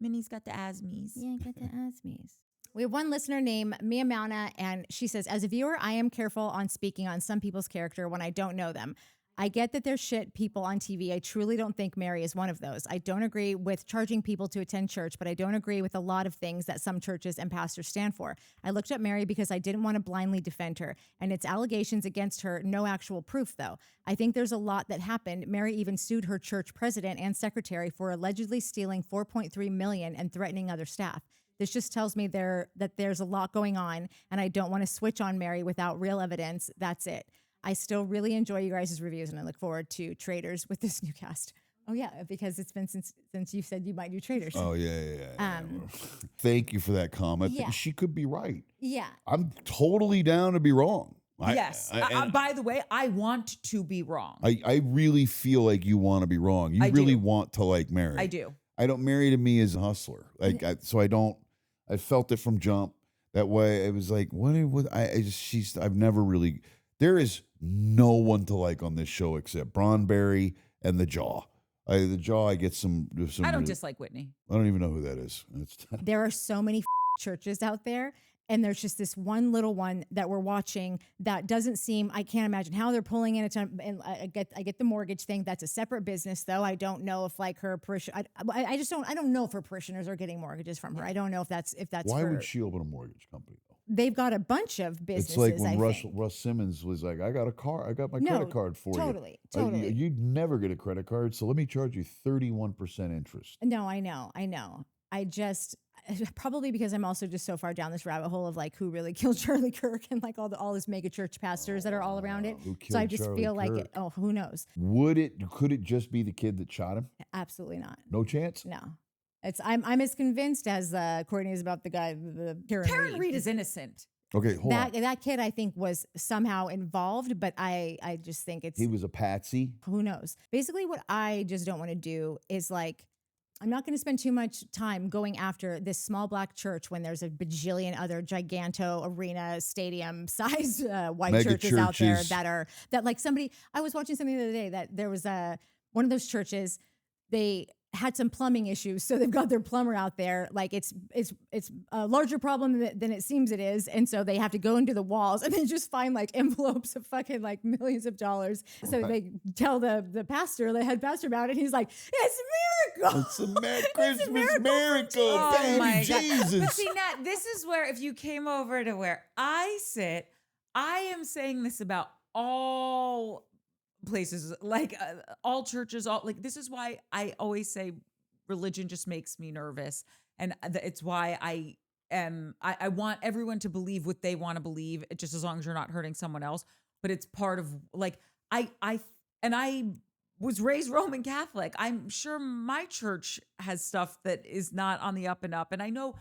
S1: Minnie's got the asmies.
S2: Yeah, I got the asmies. We have one listener named Mia Mauna, and she says, as a viewer, I am careful on speaking on some people's character when I don't know them. I get that there's shit people on TV. I truly don't think Mary is one of those. I don't agree with charging people to attend church, but I don't agree with a lot of things that some churches and pastors stand for. I looked at Mary because I didn't want to blindly defend her, and it's allegations against her, no actual proof, though. I think there's a lot that happened. Mary even sued her church president and secretary for allegedly stealing $4.3 million and threatening other staff. This just tells me that there's a lot going on, and I don't want to switch on Mary without real evidence. That's it. I still really enjoy you guys' reviews, and I look forward to Traders with this new cast. Oh, yeah, because it's been since you said you might do Traders.
S3: Oh, yeah. Thank you for that comment.
S2: Yeah.
S3: She could be right.
S2: Yeah.
S3: I'm totally down to be wrong.
S1: Yes. By the way, I want to be wrong.
S3: I really feel like you want to be wrong. You really want to like Mary.
S1: I do.
S3: Mary to me is a hustler. I felt it from jump. That way, it was like, I've never really, there is no one to like on this show except Bronberry and the Jaw. The Jaw, I get some
S1: I don't dislike Whitney.
S3: I don't even know who that is.
S2: There are so many churches out there, and there's just this one little one that we're watching that doesn't seem, I can't imagine how they're pulling in a ton. And I get the mortgage thing. That's a separate business, though. I don't know if like her I don't know if her parishioners are getting mortgages from her. I don't know if that's
S3: Why would she open a mortgage company though?
S2: They've got a bunch of businesses.
S3: It's like when Russ Simmons was like, I got my credit card for you.
S2: Totally.
S3: You'd never get a credit card, so let me charge you 31% interest.
S2: No, I know. I just, probably because I'm also just so far down this rabbit hole of like who really killed Charlie Kirk and like all his mega church pastors that are all around it. So I just feel like who knows?
S3: Could it just be the kid that shot him?
S2: Absolutely not.
S3: No chance?
S2: No. I'm as convinced as Courtney is about the guy,
S1: Karen Reed is innocent.
S3: Okay, hold on.
S2: That kid I think was somehow involved, but I just think he
S3: was a patsy.
S2: Who knows? Basically what I just don't want to do is like, I'm not going to spend too much time going after this small black church when there's a bajillion other giganto arena stadium sized white
S3: Mega
S2: churches out there that like somebody, I was watching something the other day that there was one of those churches, they had some plumbing issues, so they've got their plumber out there. Like it's a larger problem than it seems it is, and so they have to go into the walls and then just find like envelopes of fucking like millions of dollars. So they tell the head pastor about it. And he's like, "It's a miracle!
S3: It's a Christmas miracle!
S1: Oh
S3: baby
S1: my
S3: Jesus!"
S1: God. But see, Nat, this is where if you came over to where I sit, I am saying this about all places, like all churches, this is why I always say religion just makes me nervous, and it's why I want everyone to believe what they want to believe, just as long as you're not hurting someone else. But it's part of like I was raised Roman Catholic. I'm sure my church has stuff that is not on the up and up, and I know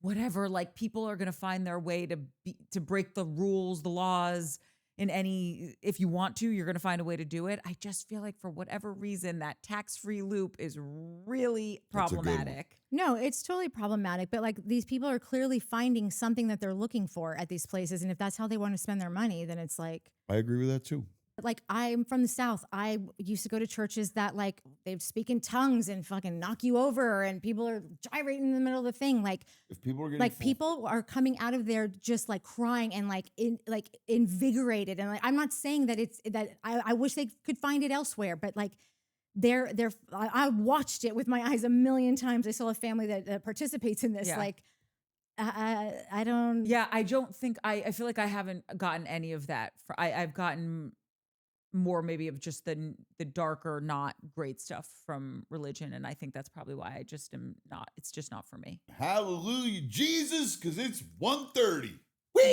S1: whatever, like people are gonna find their way to break the rules, the laws, in any, if you want to, you're going to find a way to do it. I just feel like for whatever reason, that tax-free loop is really problematic.
S2: No, it's totally problematic. But like these people are clearly finding something that they're looking for at these places. And if that's how they want to spend their money, then it's like.
S3: I agree with that too.
S2: Like I'm from the South. I used to go to churches that like they speak in tongues and fucking knock you over and people are gyrating in the middle of the thing. Like
S3: if people are getting
S2: like people are coming out of there just like crying and like invigorated. And like, I'm not saying that it's that I wish they could find it elsewhere, but like I watched it with my eyes a million times. I saw a family that participates in this. Yeah. Like I don't.
S1: Yeah, I don't think I feel like I haven't gotten any of that. I've gotten more maybe of just the darker, not great stuff from religion. And I think that's probably why I just am not, it's just not for me.
S3: Hallelujah, Jesus, because it's 1:30. Whee!
S1: I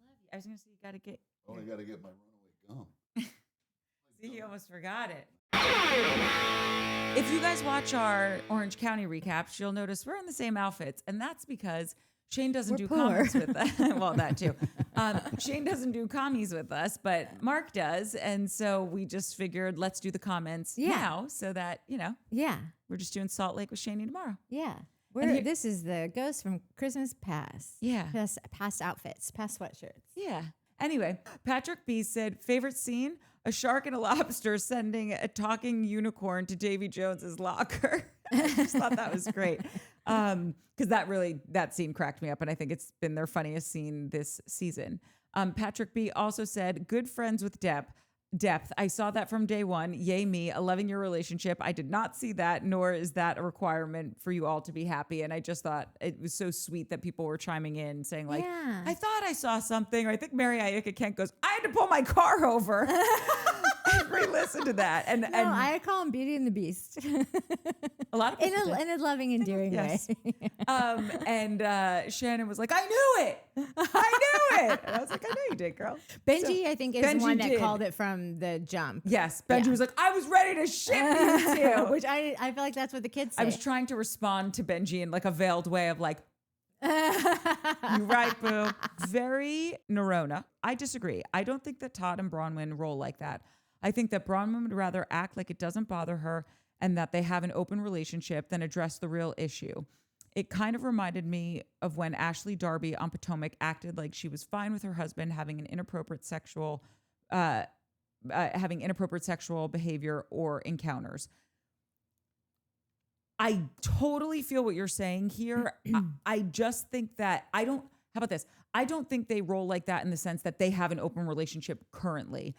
S1: love you. I was going to say, you got to get.
S3: Oh, I got to get my runaway gum.
S1: See, he almost forgot it. If you guys watch our Orange County recaps, you'll notice we're in the same outfits. And that's because Shane doesn't do comments with us. Well, that too. Shane doesn't do commies with us, but Mark does. And so we just figured, let's do the comments now so that, you know, we're just doing Salt Lake with Shane tomorrow.
S2: Yeah. This is the ghost from Christmas past.
S1: Yeah.
S2: Past outfits, past sweatshirts.
S1: Yeah. Anyway, Patrick B said, favorite scene? A shark and a lobster sending a talking unicorn to Davy Jones's locker. I just thought that was great. Because that scene cracked me up, and I think it's been their funniest scene this season. Patrick B also said, good friends with depth. I saw that from day one. Yay me, 11-year relationship. I did not see that, nor is that a requirement for you all to be happy. And I just thought it was so sweet that people were chiming in saying like, I thought I saw something. Or I think Mary Ayaka Kent goes, I had to pull my car over. And re-listen to that. And
S2: I call him Beauty and the Beast.
S1: A lot of people
S2: in a loving, endearing way.
S1: And Shannon was like, I knew it. And I was like, I know you did, girl.
S2: Benji, I think, is the one that called it from the jump.
S1: Yes. Benji was like, I was ready to ship you too.
S2: Which I feel like that's what the kids say.
S1: I was trying to respond to Benji in like a veiled way of like, you're right, boo. Very Neurona. I disagree. I don't think that Todd and Bronwyn roll like that. I think that Bronwyn would rather act like it doesn't bother her and that they have an open relationship than address the real issue. It kind of reminded me of when Ashley Darby on Potomac acted like she was fine with her husband having an inappropriate sexual behavior or encounters. I totally feel what you're saying here. I just think that how about this? I don't think they roll like that in the sense that they have an open relationship currently.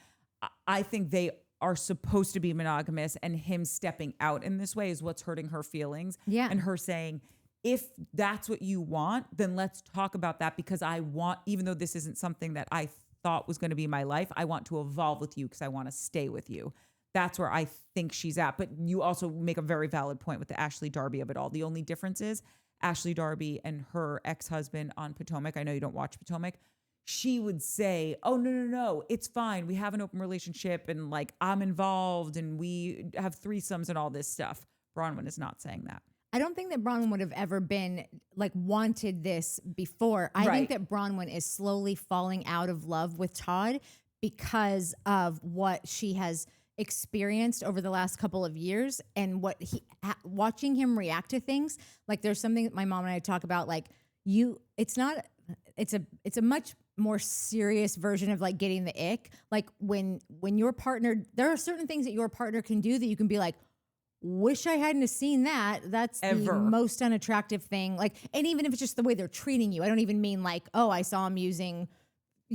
S1: I think they are supposed to be monogamous, and him stepping out in this way is what's hurting her feelings. Yeah. And her saying, if that's what you want, then let's talk about that, because I want, even though this isn't something that I thought was going to be my life, I want to evolve with you because I want to stay with you. That's where I think she's at. But you also make a very valid point with the Ashley Darby of it all. The only difference is Ashley Darby and her ex-husband on Potomac. I know you don't watch Potomac. She would say, oh, no, it's fine. We have an open relationship and like I'm involved and we have threesomes and all this stuff. Bronwyn is not saying that.
S2: I don't think that Bronwyn would have ever been like wanted this before. I think that Bronwyn is slowly falling out of love with Todd because of what she has experienced over the last couple of years and what watching him react to things. Like there's something that my mom and I talk about, like it's a much more serious version of like getting the ick. Like when your partner, there are certain things that your partner can do that you can be like, wish I hadn't have seen that. That's the most unattractive thing. Like, and even if it's just the way they're treating you, I don't even mean like, oh, I saw him using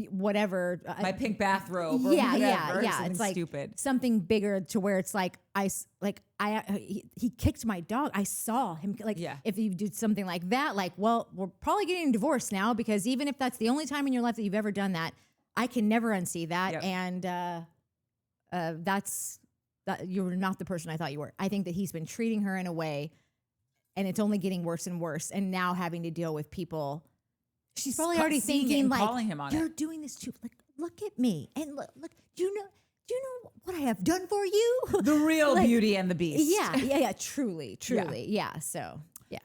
S2: whatever.
S1: My pink bathrobe. Or whatever.
S2: It's like
S1: stupid.
S2: Something bigger to where it's like, he kicked my dog. I saw him. Like, if you did something like that, like, well, we're probably getting divorced now, because even if that's the only time in your life that you've ever done that, I can never unsee that. Yep. And that you're not the person I thought you were. I think that he's been treating her in a way, and it's only getting worse and worse. And now having to deal with people, she's probably already thinking like,
S1: calling him on
S2: you're doing this too. Like, look at me, and look. Do you know what I have done for you?
S1: The real Beauty and the Beast.
S2: Yeah. Truly. Yeah. So yeah.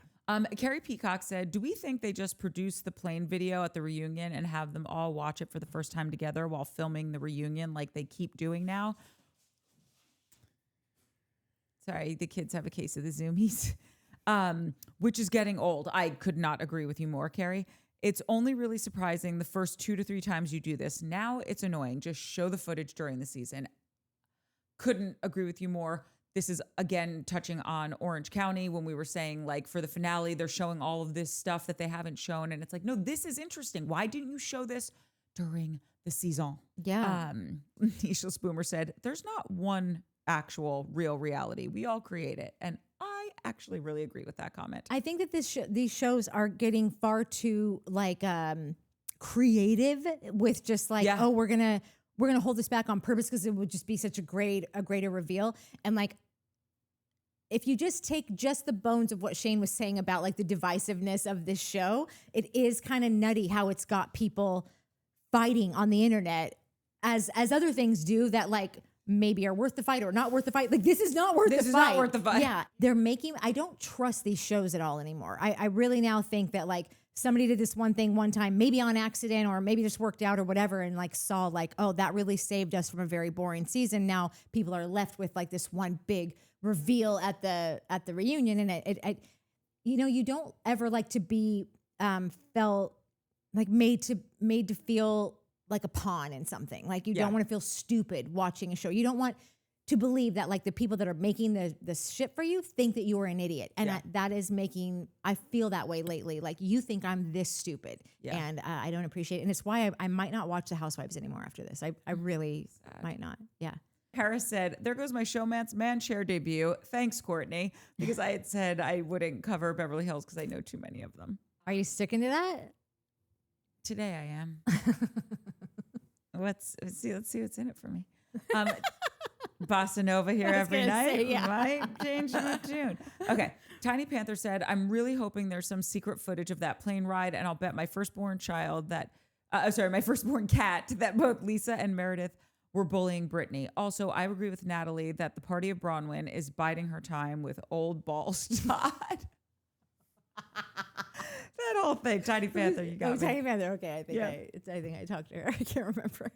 S1: Carrie Peacock said, do we think they just produced the plane video at the reunion and have them all watch it for the first time together while filming the reunion like they keep doing now? Sorry, the kids have a case of the zoomies, which is getting old. I could not agree with you more, Carrie. It's only really surprising the first 2 to 3 times you do this. Now it's annoying. Just show the footage during the season. Couldn't agree with you more. This is, again, touching on Orange County when we were saying, like, for the finale, they're showing all of this stuff that they haven't shown. And it's like, no, this is interesting. Why didn't you show this during the season?
S2: Yeah.
S1: Nisha Spoomer said, there's not one actual real reality. We all create it. And I actually really agree with that comment.
S2: I think that these shows are getting far too like creative with just like, oh, we're gonna hold this back on purpose because it would just be such a greater reveal. And like, if you just take just the bones of what Shane was saying about like the divisiveness of this show, it is kind of nutty how it's got people fighting on the internet as other things do that like maybe are worth the fight or not worth the fight. Like this is not worth the fight. This is not worth the fight. Yeah. I don't trust these shows at all anymore. I really now think that like somebody did this one thing one time, maybe on accident or maybe just worked out or whatever, and like saw like, oh, that really saved us from a very boring season. Now people are left with like this one big reveal at the reunion. And it you don't ever like to be felt like made to feel like a pawn in something. Like you don't want to feel stupid watching a show. You don't want to believe that like the people that are making the shit for you think that you are an idiot. And that is making, I feel that way lately. Like you think I'm this stupid and I don't appreciate it. And it's why I might not watch the Housewives anymore after this. I really might not. Yeah.
S1: Harris said, there goes my Showmance man share debut. Thanks, Courtney. Because I had said I wouldn't cover Beverly Hills because I know too many of them.
S2: Are you sticking to that?
S1: Today I am. Let's see what's in it for me. Bossa Nova here every night. Might change in June. Okay. Tiny Panther said, I'm really hoping there's some secret footage of that plane ride, and I'll bet my firstborn cat that both Lisa and Meredith were bullying Britney. Also, I agree with Natalie that the party of Bronwyn is biding her time with old balls Todd. That whole thing. Tiny Panther, you got me.
S2: Tiny Panther, okay. I think I talked to her. I can't remember.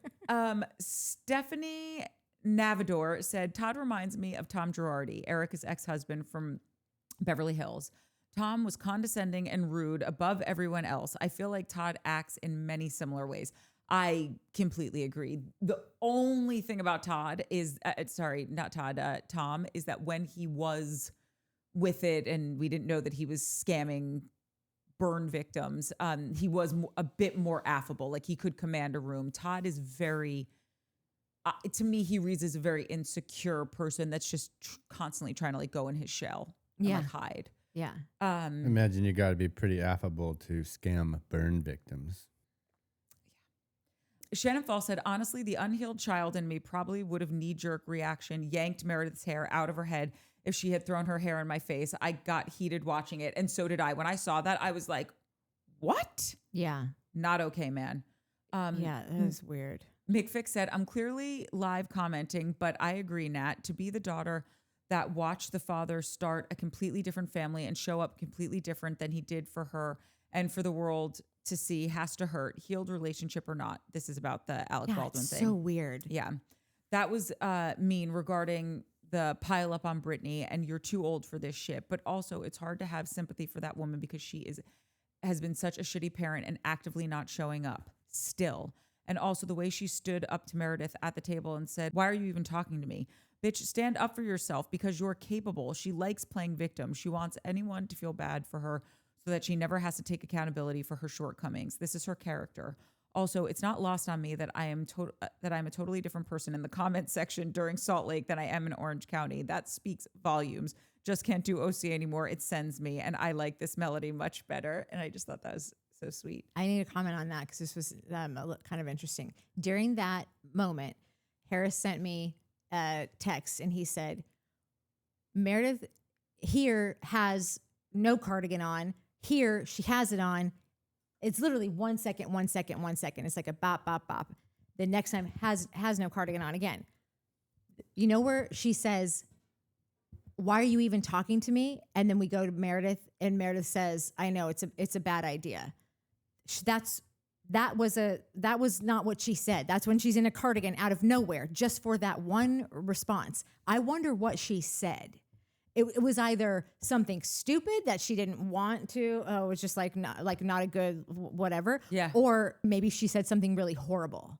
S1: Stephanie Navador said, Todd reminds me of Tom Girardi, Erica's ex-husband from Beverly Hills. Tom was condescending and rude above everyone else. I feel like Todd acts in many similar ways. I completely agree. The only thing about Todd is, Tom, is that when he was with it and we didn't know that he was scamming burn victims, he was a bit more affable. Like he could command a room. Todd is very, to me, he reads as a very insecure person that's just constantly trying to like go in his shell and like hide.
S2: Yeah.
S4: Imagine you got to be pretty affable to scam burn victims.
S1: Shannon Fall said, honestly, the unhealed child in me probably would have knee-jerk reaction, yanked Meredith's hair out of her head if she had thrown her hair in my face. I got heated watching it, and so did I. When I saw that, I was like, what?
S2: Yeah.
S1: Not okay, man.
S2: Yeah, that was weird.
S1: McFix said, I'm clearly live commenting, but I agree, Nat. To be the daughter that watched the father start a completely different family and show up completely different than he did for her and for the world to see has to hurt, healed relationship or not. This is about the Alec Baldwin thing.
S2: So weird.
S1: Yeah. That was mean regarding the pile up on Britney and you're too old for this shit. But also it's hard to have sympathy for that woman because she has been such a shitty parent and actively not showing up still. And also the way she stood up to Meredith at the table and said, why are you even talking to me? Bitch, stand up for yourself because you're capable. She likes playing victim. She wants anyone to feel bad for her so that she never has to take accountability for her shortcomings. This is her character. Also, it's not lost on me that I'm a totally different person in the comment section during Salt Lake than I am in Orange County. That speaks volumes. Just can't do OC anymore. It sends me, and I like this melody much better. And I just thought that was so sweet.
S2: I need to comment on that because this was kind of interesting. During that moment, Harris sent me a text, and he said, Meredith here has no cardigan on. Here, she has it on. It's literally 1 second, 1 second, 1 second. It's like a bop, bop, bop. The next time has no cardigan on again. You know where she says, why are you even talking to me? And then we go to Meredith, and Meredith says, I know it's a bad idea. That was not what she said. That's when she's in a cardigan out of nowhere, just for that one response. I wonder what she said. It was either something stupid that she didn't want to. Oh, it was just like not a good whatever.
S1: Yeah.
S2: Or maybe she said something really horrible,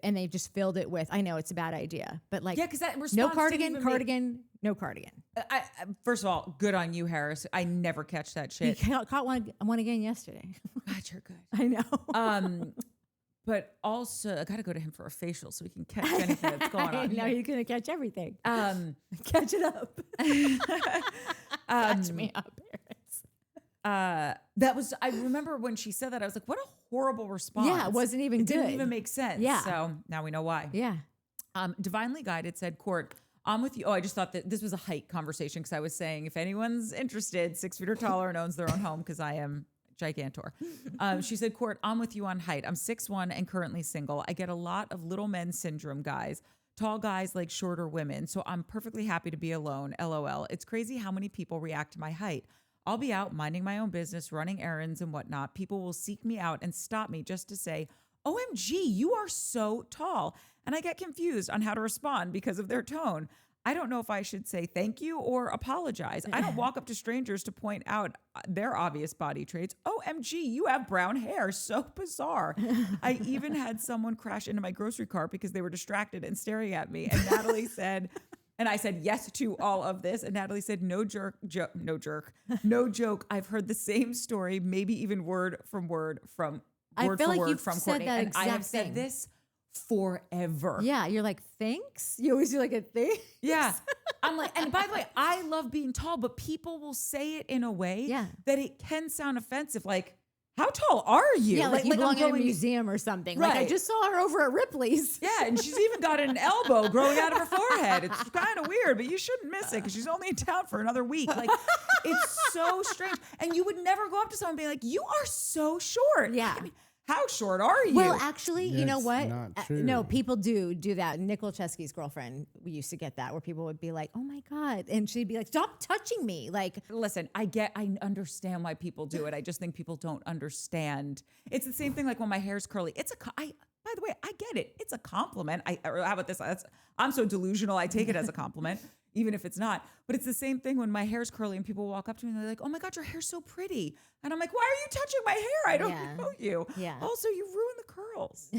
S2: and they just filled it with, I know it's a bad idea, but like,
S1: Yeah, because that response
S2: no
S1: didn't
S2: cardigan,
S1: even
S2: no cardigan.
S1: I first of all, good on you, Harris. I never catch that
S2: You
S1: shit.
S2: caught one again yesterday.
S1: God, you're good.
S2: I know.
S1: But also, I got to go to him for a facial so we can catch anything that's going
S2: I
S1: on.
S2: know
S1: here.
S2: you're gonna catch everything. Catch it up. Catch me up, Harris.
S1: That was, I remember when she said that, I was like, what a horrible response.
S2: Yeah, it wasn't even
S1: It
S2: good.
S1: didn't even make sense.
S2: Yeah.
S1: So now we know why.
S2: Yeah.
S1: Divinely Guided said, Court, I'm with you. Oh, I just thought that this was a height conversation because I was saying if anyone's interested, 6 feet or taller and owns their own home, because I am gigantor. She said, Court, I'm with you on height. I'm 6'1" and currently single. I get a lot of little men syndrome guys. Tall guys like shorter women. So I'm perfectly happy to be alone. LOL. It's crazy how many people react to my height. I'll be out minding my own business, running errands and whatnot. People will seek me out and stop me just to say, OMG, you are so tall. And I get confused on how to respond because of their tone. I don't know if I should say thank you or apologize. I don't walk up to strangers to point out their obvious body traits. OMG, you have brown hair. So bizarre. I even had someone crash into my grocery cart because they were distracted and staring at me. And Natalie said, and I said yes to all of this. And Natalie said, no joke. I've heard the same story, maybe even word for word from
S2: you've
S1: from
S2: said
S1: Courtney.
S2: that
S1: And I
S2: exact
S1: have said
S2: thing.
S1: this forever.
S2: Yeah, you're like, thanks? You always do like a thing?
S1: Yeah. I'm like, and by the way, I love being tall, but people will say it in a way that it can sound offensive. Like, how tall are you?
S2: Yeah, like you belong
S1: I'm
S2: in a
S1: going-
S2: museum or something. Like I
S1: Right.
S2: just saw her over at Ripley's.
S1: Yeah, and she's even got an elbow growing out of her forehead. It's kind of weird, but you shouldn't miss it because she's only in town for another week. Like, it's so strange. And you would never go up to someone and be like, you are so short.
S2: Yeah.
S1: I mean, how short are you?
S2: Well, actually, you know
S4: It's
S2: what?
S4: not true.
S2: No, people do that. Nicole Chesky's girlfriend, we used to get that where people would be like, "Oh my god," and she'd be like, "Stop touching me!" Like,
S1: listen, I understand why people do it. I just think people don't understand. It's the same thing like when my hair's curly. By the way, I get it. It's a compliment. Or how about this? I'm so delusional. I take it as a compliment, even if it's not. But it's the same thing when my hair's curly and people walk up to me and they're like, "Oh my God, your hair's so pretty." And I'm like, "Why are you touching my hair? I don't know you."
S2: Yeah.
S1: Also, you ruined the curls.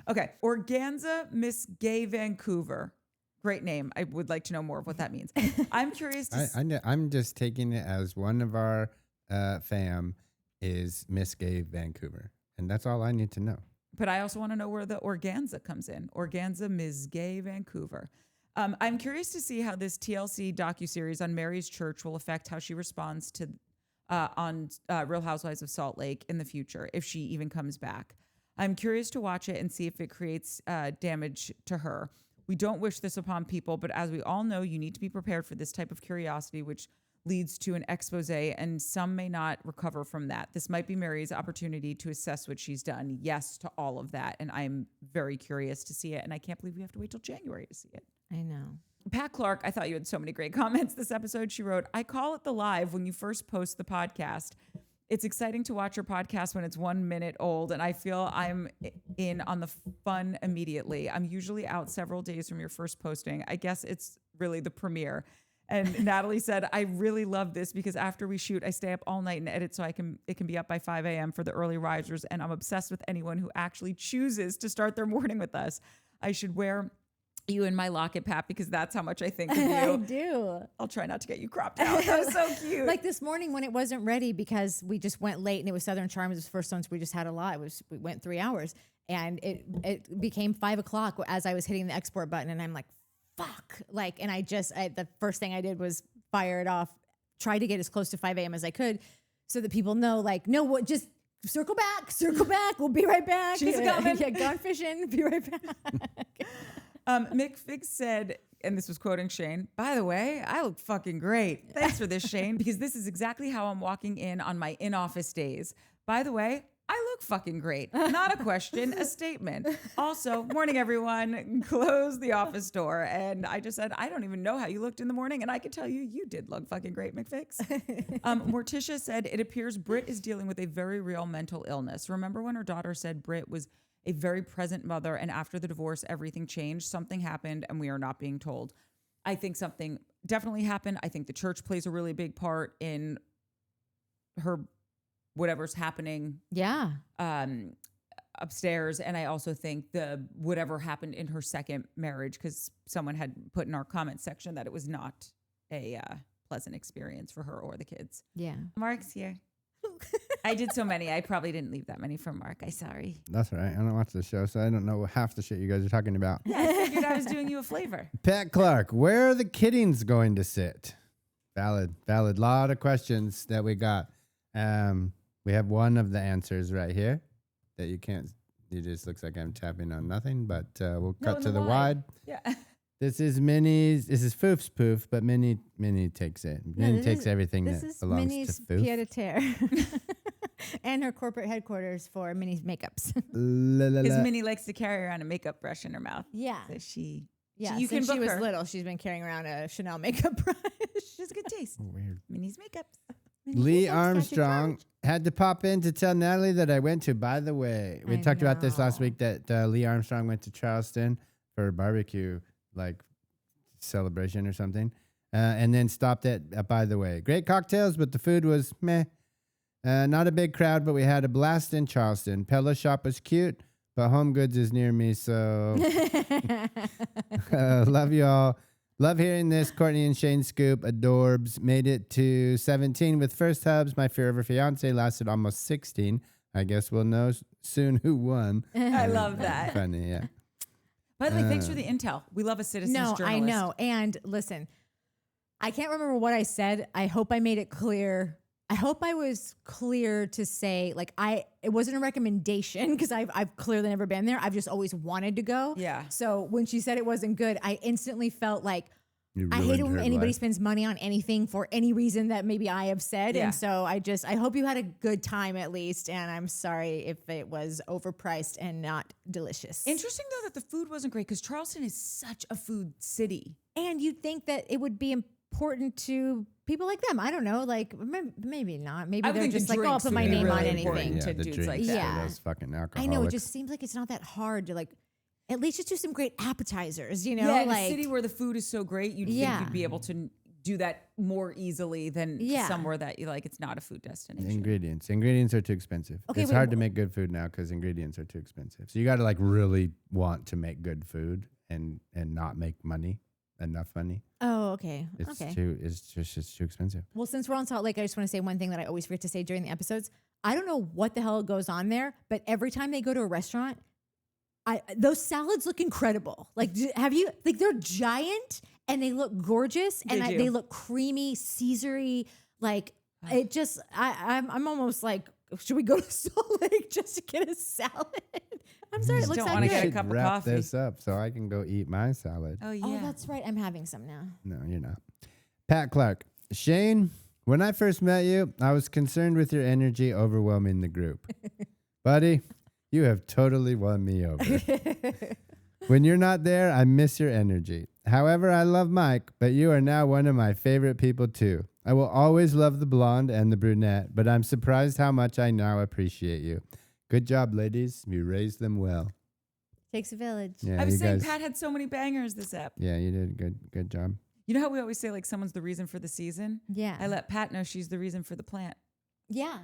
S1: Okay. Organza Miss Gay Vancouver. Great name. I would like to know more of what that means. I'm curious to
S4: I'm just taking it as one of our fam is Miss Gay Vancouver. And that's all I need to know.
S1: But I also want to know where the organza comes in. Organza Ms. Gay Vancouver. I'm curious to see how this TLC docuseries on Mary's church will affect how she responds to on Real Housewives of Salt Lake in the future, if she even comes back. I'm curious to watch it and see if it creates damage to her. We don't wish this upon people, but as we all know, you need to be prepared for this type of curiosity, which leads to an expose, and some may not recover from that. This might be Mary's opportunity to assess what she's done. Yes to all of that. And I'm very curious to see it. And I can't believe we have to wait till January to see it.
S2: I know.
S1: Pat Clark, I thought you had so many great comments this episode. She wrote, I call it the live when you first post the podcast. It's exciting to watch your podcast when it's 1 minute old, and I feel I'm in on the fun immediately. I'm usually out several days from your first posting. I guess it's really the premiere. And Natalie said, I really love this because after we shoot, I stay up all night and edit so it can be up by 5 a.m. for the early risers. And I'm obsessed with anyone who actually chooses to start their morning with us. I should wear you in my locket, Pat, because that's how much I think of you.
S2: I do.
S1: I'll try not to get you cropped out. That was so cute.
S2: Like this morning when it wasn't ready because we just went late and it was Southern Charms. It was the first one, so we just had a lot. We went 3 hours and it became 5 o'clock as I was hitting the export button and I'm like, fuck. Like, and the first thing I did was fire it off, try to get as close to 5 a.m. as I could so that people know, like, no, what, just circle back. We'll be right back.
S1: She's coming.
S2: Yeah, gone fishing. Be right back.
S1: Mick Fig said, and this was quoting Shane, by the way, I look fucking great. Thanks for this, Shane, because this is exactly how I'm walking in on my in-office days. By the way, I look fucking great. Not a question, a statement. Also, morning, everyone. Close the office door. And I just said, I don't even know how you looked in the morning. And I can tell you, you did look fucking great, McFix. Morticia said, it appears Britt is dealing with a very real mental illness. Remember when her daughter said Britt was a very present mother, and after the divorce, everything changed? Something happened, and we are not being told. I think something definitely happened. I think the church plays a really big part in her whatever's happening upstairs. And I also think the whatever happened in her second marriage, because someone had put in our comment section that it was not a pleasant experience for her or the kids.
S2: Yeah.
S1: Mark's here. I did so many. I probably didn't leave that many for Mark. I'm sorry.
S4: That's all right. I don't watch the show, so I don't know half the shit you guys are talking about.
S1: Yeah, I figured I was doing you a flavor.
S4: Pat Clark, where are the kittings going to sit? Valid. Lot of questions that we got. We have one of the answers right here that you can't. It just looks like I'm tapping on nothing, but we'll cut to the wide.
S1: Yeah.
S4: This is Minnie's. This is Foof's poof, but Minnie takes it. Minnie takes everything that belongs
S2: Minnie's
S4: to Foof.
S2: pied a terre. And her corporate headquarters for Minnie's makeups.
S1: Because Minnie likes to carry around a makeup brush in her mouth.
S2: Yeah.
S1: So she
S2: Yeah,
S1: you can
S2: since she
S1: book
S2: was
S1: her.
S2: little, she's been carrying around a Chanel makeup brush.
S1: She has good taste.
S4: Weird.
S1: Minnie's makeups.
S4: Lee Armstrong had to pop in to tell Natalie that I went to. By the way, we talked about this last week that Lee Armstrong went to Charleston for a barbecue celebration or something, and then stopped at By the Way. Great cocktails, but the food was meh. Not a big crowd, but we had a blast in Charleston. Pella Shop was cute, but Home Goods is near me, so love you all. Love hearing this. Courtney and Shane scoop. Adorbs. Made it to 17 with first hubs. My fear of a fiance lasted almost 16. I guess we'll know soon who won.
S1: I love that.
S4: Funny, yeah.
S1: By the way, thanks for the intel. We love a citizen's journalist.
S2: I know. And listen, I can't remember what I said. I hope I made it clear. I hope I was clear to say, it wasn't a recommendation because I've clearly never been there. I've just always wanted to go.
S1: Yeah.
S2: So when she said it wasn't good, I instantly felt like I hate it when anybody spends money on anything for any reason that maybe I have said.
S1: Yeah.
S2: And so I hope you had a good time at least. And I'm sorry if it was overpriced and not delicious.
S1: Interesting, though, that the food wasn't great because Charleston is such a food city.
S2: And you'd think that it would be important to people like them. I don't know, maybe not. Maybe they're just like, I'll put my name on anything.
S1: To dudes like that.
S2: Yeah.
S4: Those fucking alcoholics.
S2: I know, it just seems like it's not that hard to at least just do some great appetizers, you know?
S1: Yeah, in a city where the food is so great, you'd think
S2: Yeah.
S1: you'd be able to do that more easily than somewhere that it's not a food destination.
S4: Ingredients are too expensive.
S2: Okay,
S4: it's hard to make good food now because ingredients are too expensive. So you got to really want to make good food and not make enough money.
S2: Oh, okay.
S4: It's
S2: okay.
S4: just too expensive.
S2: Well, since we're on Salt Lake, I just want to say one thing that I always forget to say during the episodes. I don't know what the hell goes on there, but every time they go to a restaurant, those salads look incredible. Have you, they're giant and they look gorgeous and they look creamy, Caesar-y. It just, I'm almost like, should we go to Salt Lake just to get a salad? I'm sorry, it looks
S1: don't
S2: that
S1: wanna
S2: good.
S1: get a
S4: should
S1: cup of
S4: wrap
S1: coffee.
S4: this up so I can go eat my salad.
S1: Oh, yeah.
S2: Oh, that's right. I'm having some now.
S4: No, you're not. Pat Clark. Shane, when I first met you, I was concerned with your energy overwhelming the group. Buddy, you have totally won me over. When you're not there, I miss your energy. However, I love Mike, but you are now one of my favorite people too. I will always love the blonde and the brunette, but I'm surprised how much I now appreciate you. Good job, ladies. You raised them well.
S2: Takes a village.
S4: Yeah,
S1: I was
S4: you
S1: saying
S4: guys,
S1: Pat had so many bangers this ep.
S4: Yeah, you did good job.
S1: You know how we always say someone's the reason for the season?
S2: Yeah.
S1: I let Pat know she's the reason for the plant.
S2: Yeah.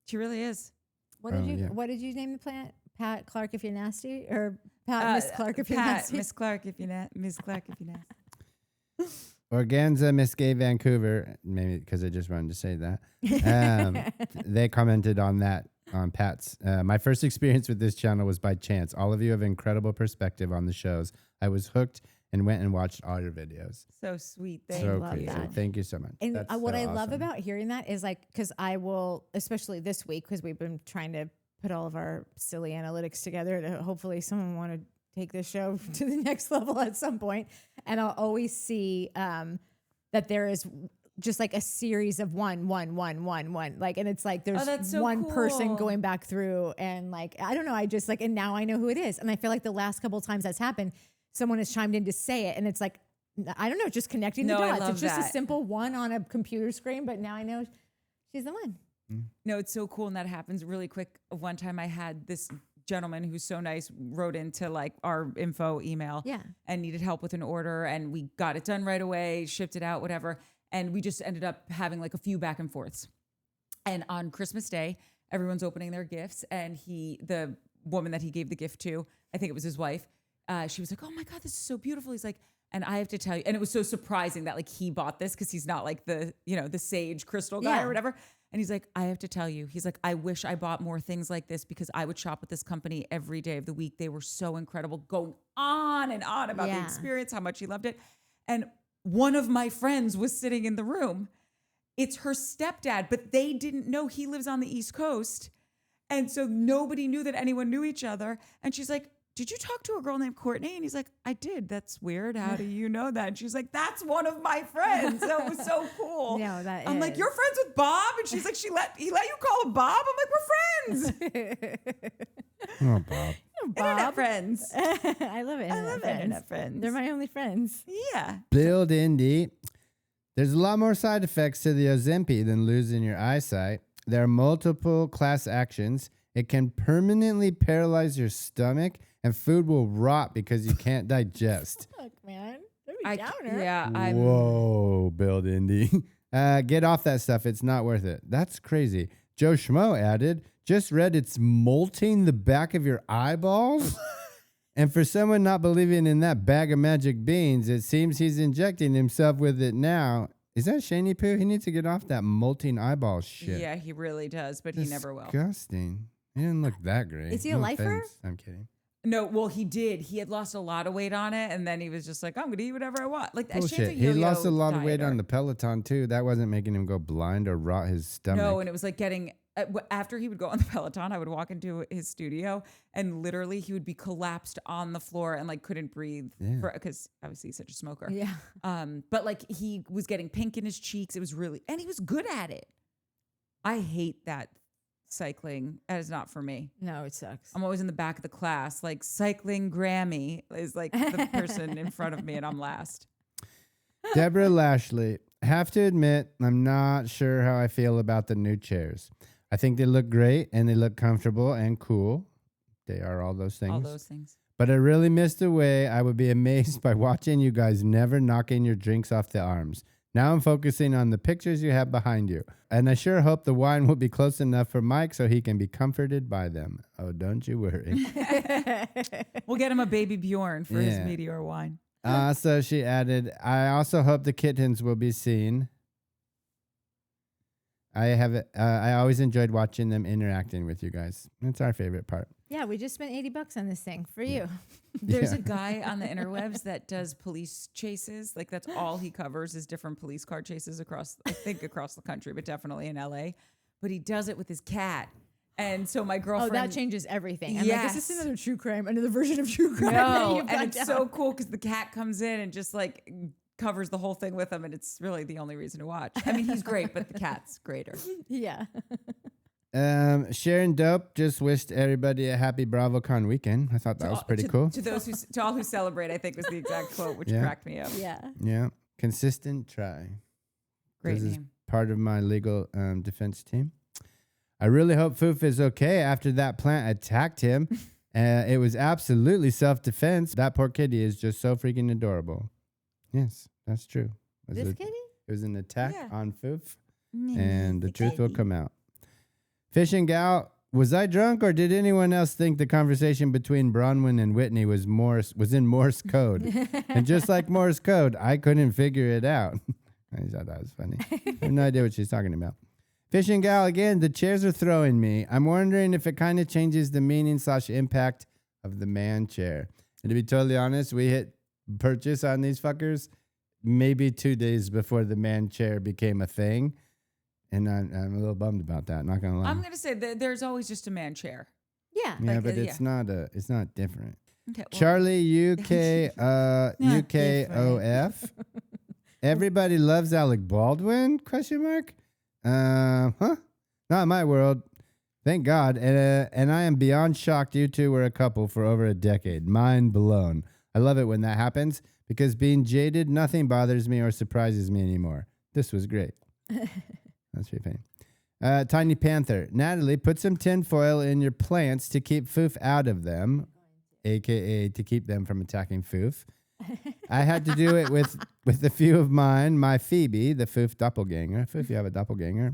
S1: She really is.
S2: What did you name the plant? Pat Clark if you're nasty, or Pat Miss Clark if you're
S1: Pat,
S2: nasty?
S1: Miss Clark if you're Miss Clark if you're nasty.
S4: Organza Miss Gay Vancouver, maybe because I just wanted to say that. They commented on that on Pat's. My first experience with this channel was by chance. All of you have incredible perspective on the shows. I was hooked and went and watched all your videos.
S1: So sweet.
S4: So
S2: love
S4: cool.
S2: that.
S4: Thank you so much.
S2: And
S4: That's
S2: what
S4: so
S2: I love
S4: awesome.
S2: about hearing that is because I will, especially this week, because we've been trying to put all of our silly analytics together to hopefully someone want to take this show to the next level at some point. And I'll always see that there is just like a series of one. Like, and it's like there's
S1: that's so
S2: one person
S1: cool.
S2: going back through, and like, I don't know. I just like, and now I know who it is. And I feel like the last couple of times that's happened, someone has chimed in to say it. And it's like, I don't know, just connecting the
S1: No, I
S2: dots.
S1: love
S2: It's just a
S1: that.
S2: simple one on a computer screen, but now I know she's the one.
S1: No, it's so cool. And that happens really quick. One time I had this gentleman who's so nice wrote into like our info email
S2: Yeah.
S1: and needed help with an order, and we got it done right away, shipped it out, whatever. And we just ended up having like a few back and forths. And on Christmas Day, everyone's opening their gifts, and the woman that he gave the gift to, I think it was his wife, she was like, "Oh my God, this is so beautiful." He's like, and I have to tell you, and it was so surprising that like he bought this because he's not like the sage crystal guy or whatever. And he's like, I have to tell you, he's like, I wish I bought more things like this because I would shop with this company every day of the week. They were so incredible, going on and on about the experience, how much he loved it. And one of my friends was sitting in the room. It's her stepdad, but they didn't know he lives on the East Coast. And so nobody knew that anyone knew each other. And she's like, did you talk to a girl named Courtney? And he's like, I did. That's weird. How do you know that? And she's like, that's one of my friends. So it was so cool.
S2: No, that
S1: I'm like, you're friends with Bob? And she's like, he let you call him Bob? I'm like, we're friends.
S4: Oh, Bob.
S1: Internet friends.
S2: I love it.
S1: I love internet friends.
S2: They're my only friends.
S1: Yeah.
S4: Build Indy. There's a lot more side effects to the Ozempic than losing your eyesight. There are multiple class actions. It can permanently paralyze your stomach, and food will rot because you can't digest.
S2: Fuck, man. That'd be downer.
S1: Yeah.
S4: Whoa, Build Indy. Get off that stuff. It's not worth it. That's crazy. Joe Schmo added, just read it's molting the back of your eyeballs. And for someone not believing in that bag of magic beans, it seems he's injecting himself with it now. Is that Shani Poo? He needs to get off that molting eyeball shit.
S1: Yeah, he really does, but he never will.
S4: Disgusting. He didn't look that great.
S2: Is he a lifer?
S4: offense. I'm kidding.
S1: No, well, he did. He had lost a lot of weight on it, and then he was just like, I'm going to eat whatever I want. Like, Shane's a
S4: Bullshit. He lost a
S1: yo-yo
S4: lot of weight
S1: dieter.
S4: on the Peloton, too. That wasn't making him go blind or rot his stomach.
S1: No, and it was like getting, after he would go on the Peloton, I would walk into his studio, and literally he would be collapsed on the floor and like couldn't breathe because obviously he's such a smoker.
S2: Yeah.
S1: But like he was getting pink in his cheeks. It was really, and he was good at it. I hate that cycling. That is not for me.
S2: No, it sucks.
S1: I'm always in the back of the class. Like cycling Grammy is like the person in front of me, and I'm last.
S4: Deborah Lashley. Have to admit, I'm not sure how I feel about the new chairs. I think they look great and they look comfortable and cool. They are all those things.
S1: All those things.
S4: But I really missed a way I would be amazed by watching you guys never knocking your drinks off the arms. Now I'm focusing on the pictures you have behind you. And I sure hope the wine will be close enough for Mike so he can be comforted by them. Oh, don't you worry.
S1: We'll get him a baby Bjorn for his Meteor wine.
S4: So she added, I also hope the kittens will be seen. I always enjoyed watching them interacting with you guys. It's our favorite part.
S2: Yeah, we just spent $80 on this thing for you.
S1: There's a guy on the interwebs that does police chases. Like that's all he covers is different police car chases across the country, but definitely in LA. But he does it with his cat. And so my girlfriend.
S2: Oh, that changes everything. I'm
S1: Yes.
S2: like, is this another true crime? Another version of true crime?
S1: No,
S2: You've
S1: and
S2: got
S1: it's
S2: down.
S1: so cool because the cat comes in and just like covers the whole thing with him, and it's really the only reason to watch. I mean, he's great, but the cat's greater.
S2: Yeah.
S4: Sharon Dope just wished everybody a happy BravoCon weekend. I thought that was pretty cool.
S1: To all who celebrate, I think was the exact quote, which
S4: Yeah.
S1: cracked me up.
S2: Yeah.
S4: Yeah. Consistent try.
S1: Great
S4: This is
S1: name.
S4: part of my legal defense team. I really hope Foof is okay after that plant attacked him. It was absolutely self-defense. That poor kitty is just so freaking adorable. Yes, that's true.
S2: This kitty?
S4: It was an attack
S1: Yeah.
S4: on Foof, and the truth will come out. Fishing Gal, was I drunk or did anyone else think the conversation between Bronwyn and Whitney was in Morse code? And just like Morse code, I couldn't figure it out. I thought that was funny. I have no idea what she's talking about. Fishing Gal, again, the chairs are throwing me. I'm wondering if it kind of changes the meaning/impact of the man chair. And to be totally honest, we hit purchase on these fuckers maybe 2 days before the man chair became a thing. And I'm a little bummed about that, not gonna lie.
S1: I'm gonna say that there's always just a man chair.
S2: Yeah.
S4: Yeah,
S1: like,
S4: but
S1: yeah.
S4: it's not different.
S1: Okay, well,
S4: Charlie UK UKOF Everybody loves Alec Baldwin? ? Not in my world. Thank God. And I am beyond shocked you two were a couple for over a decade. Mind blown. I love it when that happens because being jaded, nothing bothers me or surprises me anymore. This was great. That's pretty funny. Tiny Panther. Natalie, put some tinfoil in your plants to keep foof out of them, a.k.a. to keep them from attacking foof. I had to do it with a few of mine. My Phoebe, the foof doppelganger. Foof, you have a doppelganger.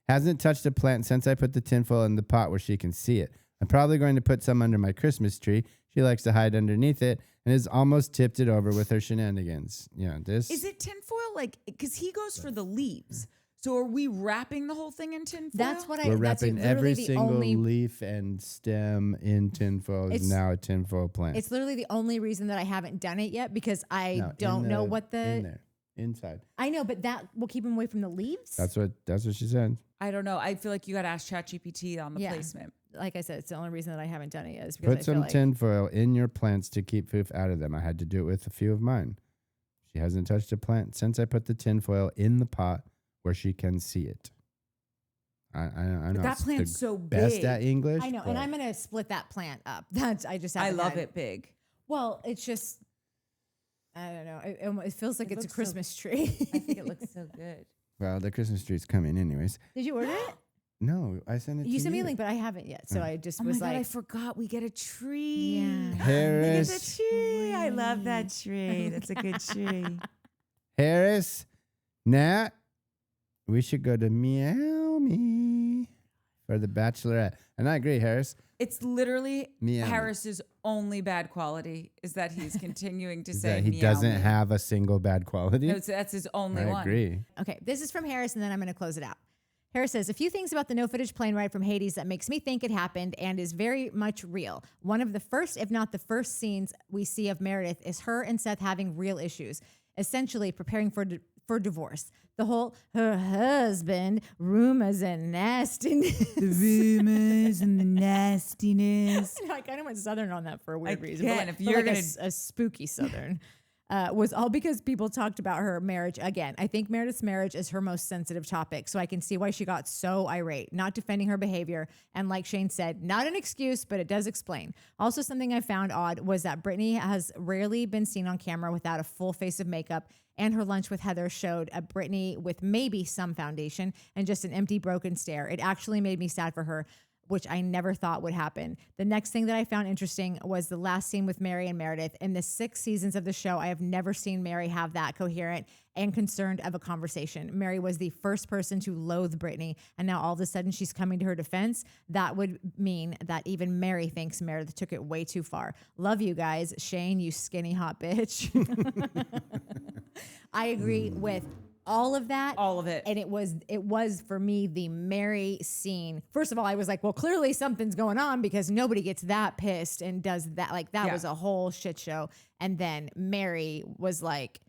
S4: Hasn't touched a plant since I put the tinfoil in the pot where she can see it. I'm probably going to put some under my Christmas tree. She likes to hide underneath it and has almost tipped it over with her shenanigans. Yeah, this
S1: Is it tinfoil? Like, because he goes for the leaves. So are we wrapping the whole thing in tinfoil?
S2: That's what
S4: we're
S2: that's
S4: wrapping
S2: literally
S4: every
S2: the
S4: single
S2: only.
S4: leaf and stem in tinfoil. Is now a tinfoil plant.
S2: It's literally the only reason that I haven't done it yet because I
S4: No,
S2: don't know what the.
S4: in there, inside.
S2: I know, but that will keep him away from the leaves.
S4: That's what she said.
S1: I don't know. I feel like you got to ask ChatGPT on the placement.
S2: Like I said, it's the only reason that I haven't done it yet. Is because
S4: Put some tinfoil in your plants to keep foof out of them. I had to do it with a few of mine. She hasn't touched a plant since I put the tinfoil in the pot where she can see it. I know
S1: that plant's
S4: the
S1: so
S4: best
S1: big.
S4: at English.
S2: I know, and I'm gonna split that plant up. That's
S1: I love it big.
S2: Well, it's just I don't know. It feels like it's a
S1: looks
S2: Christmas tree.
S1: I think it looks so good.
S4: Well, the Christmas tree's coming anyways.
S2: Did you order it?
S4: No, I sent it to you.
S2: You sent me a link, but I haven't yet. So I just
S1: Oh my
S2: was
S1: God,
S2: like,
S1: I forgot we get a tree.
S2: Yeah.
S1: Look at
S4: Harris.
S1: the tree. I love that tree. That's a good tree.
S4: Harris, Nat, we should go to Meow Me for the Bachelorette. And I agree, Harris.
S1: It's literally
S4: Meow Me.
S1: Harris's only bad quality is that he's continuing to say
S4: That he
S1: meow
S4: doesn't
S1: me.
S4: have a single bad quality.
S1: No, that's his only
S4: I
S1: one.
S4: agree.
S2: okay, this is from Harris, and then I'm going to close it out. Harris says, a few things about the no footage plane ride from Hades that makes me think it happened and is very much real. One of the first, if not the first scenes we see of Meredith is her and Seth having real issues, essentially preparing for divorce. The whole, her husband, rumors and nastiness.
S1: The rumors and the nastiness.
S2: I kind of went Southern on that for a weird reason.
S1: can,
S2: But
S1: if you're
S2: like a spooky Southern. Was all because people talked about her marriage. Again, I think Meredith's marriage is her most sensitive topic, so I can see why she got so irate, not defending her behavior. And like Shane said, not an excuse, but it does explain. Also, something I found odd was that Britani has rarely been seen on camera without a full face of makeup, and her lunch with Heather showed a Britani with maybe some foundation and just an empty, broken stare. It actually made me sad for her, which I never thought would happen. The next thing that I found interesting was the last scene with Mary and Meredith. In the 6 seasons of the show, I have never seen Mary have that coherent and concerned of a conversation. Mary was the first person to loathe Britani, and now all of a sudden she's coming to her defense. That would mean that even Mary thinks Meredith took it way too far. Love you guys. Shane, you skinny hot bitch. I agree with all of that.
S1: All of it.
S2: And it was for me the Mary scene. First of all, I was like, well, clearly something's going on because nobody gets that pissed and does that. Like that was a whole shit show. And then Mary was like,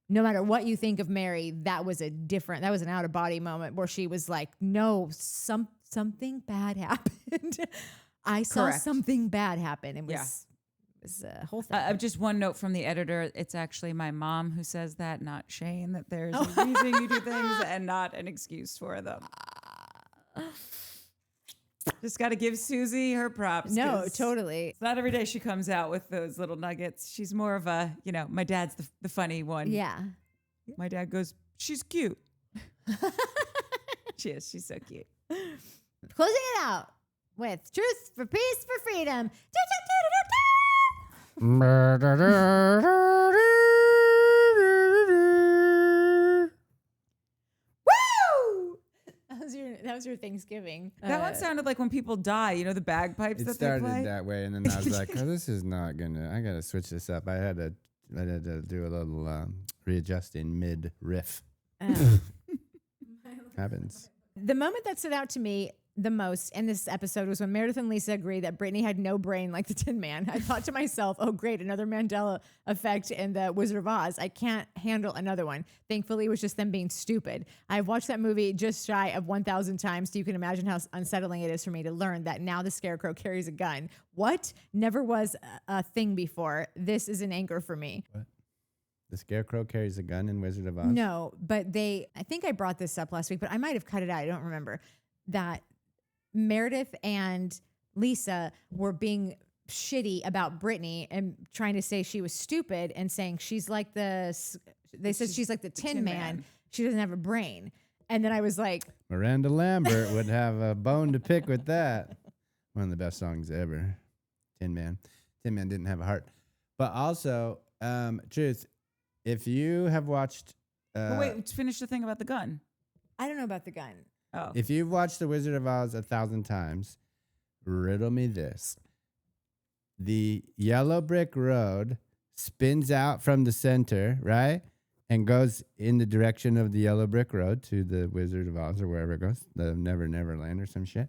S2: no matter what you think of Mary, that was an out of body moment where she was like, no, something bad happened. I saw
S1: Correct.
S2: something bad happen. It was a whole thing.
S1: Just one note from the editor. It's actually my mom who says that, not Shane, that there's a reason you do things and not an excuse for them. Just got to give Susie her props.
S2: No, totally.
S1: It's not every day she comes out with those little nuggets. She's more of a, my dad's the funny one.
S2: Yeah.
S1: My dad goes, she's cute. She is. She's so cute.
S2: Closing it out with Truth for Peace for Freedom. Woo! That was your Thanksgiving.
S1: That one sounded like when people die, the bagpipes
S4: It
S1: that they play.
S4: started that way, and then I was like, "Oh, this is not gonna. I gotta switch this up." I had to do a little readjusting mid riff. Happens.
S2: The moment that stood out to me the most in this episode was when Meredith and Lisa agreed that Britani had no brain like the Tin Man. I thought to myself, oh great, another Mandela effect in the Wizard of Oz. I can't handle another one. Thankfully, it was just them being stupid. I've watched that movie just shy of 1,000 times, so you can imagine how unsettling it is for me to learn that now the Scarecrow carries a gun. What? Never was a thing before. This is an anchor for me.
S4: What? The Scarecrow carries a gun in Wizard of Oz?
S2: No, but I think I brought this up last week, but I might have cut it out. I don't remember. That Meredith and Lisa were being shitty about Britney and trying to say she was stupid and saying she's like they said she's like the Tin Man. She doesn't have a brain. And then I was like,
S4: Miranda Lambert would have a bone to pick with that. One of the best songs ever. Tin Man. Tin Man didn't have a heart. But also, truth, if you have watched...
S1: but wait, finish the thing about the gun.
S2: I don't know about the gun.
S1: Oh.
S4: If you've watched The Wizard of Oz 1,000 times, riddle me this. The yellow brick road spins out from the center, right? And goes in the direction of the yellow brick road to the Wizard of Oz or wherever it goes, the Never Never Land or some shit.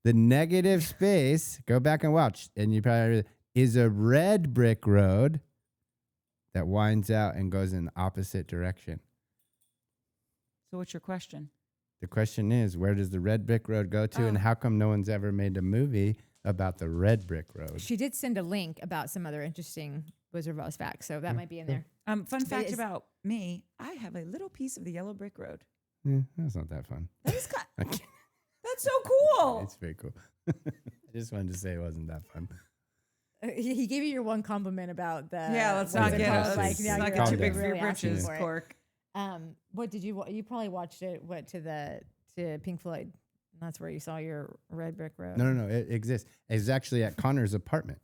S4: The negative space, go back and watch, and you probably is a red brick road that winds out and goes in the opposite direction.
S1: So what's your question?
S4: The question is, where does the red brick road go to, and how come no one's ever made a movie about the red brick road?
S2: She did send a link about some other interesting Wizard of Oz facts, so that might be in there.
S1: Fun fact about me, I have a little piece of the yellow brick road.
S4: That's not that fun.
S1: That is that's so cool.
S4: It's very cool. I just wanted to say it wasn't that fun.
S2: He gave you your one compliment about the...
S1: Yeah, let's
S2: what
S1: not
S2: is it
S1: get
S2: called?
S1: let's
S2: Like, now
S1: not
S2: you're
S1: get too
S2: really
S1: big for your
S2: asking
S1: britches,
S2: for it.
S1: Cork.
S2: What did you probably watched it, to Pink Floyd. That's where you saw your red brick road.
S4: No, it exists. It's actually at Connor's apartment.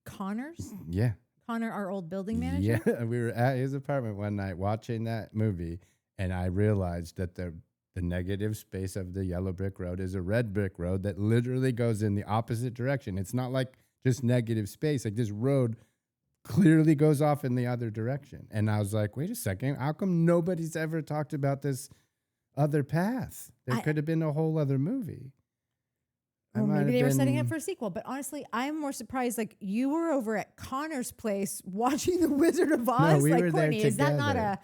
S2: Connor's?
S4: Yeah.
S2: Connor, our old building manager?
S4: Yeah, we were at his apartment one night watching that movie, and I realized that the negative space of the yellow brick road is a red brick road that literally goes in the opposite direction. It's not like just negative space. Like this road clearly goes off in the other direction. And I was like, wait a second, how come nobody's ever talked about this other path? There could have been a whole other movie.
S2: Well, maybe they were setting up for a sequel. But honestly, I'm more surprised. Like, you were over at Connor's place watching The Wizard of Oz.
S4: No, we
S2: like,
S4: were there
S2: Courtney, is that not
S4: together.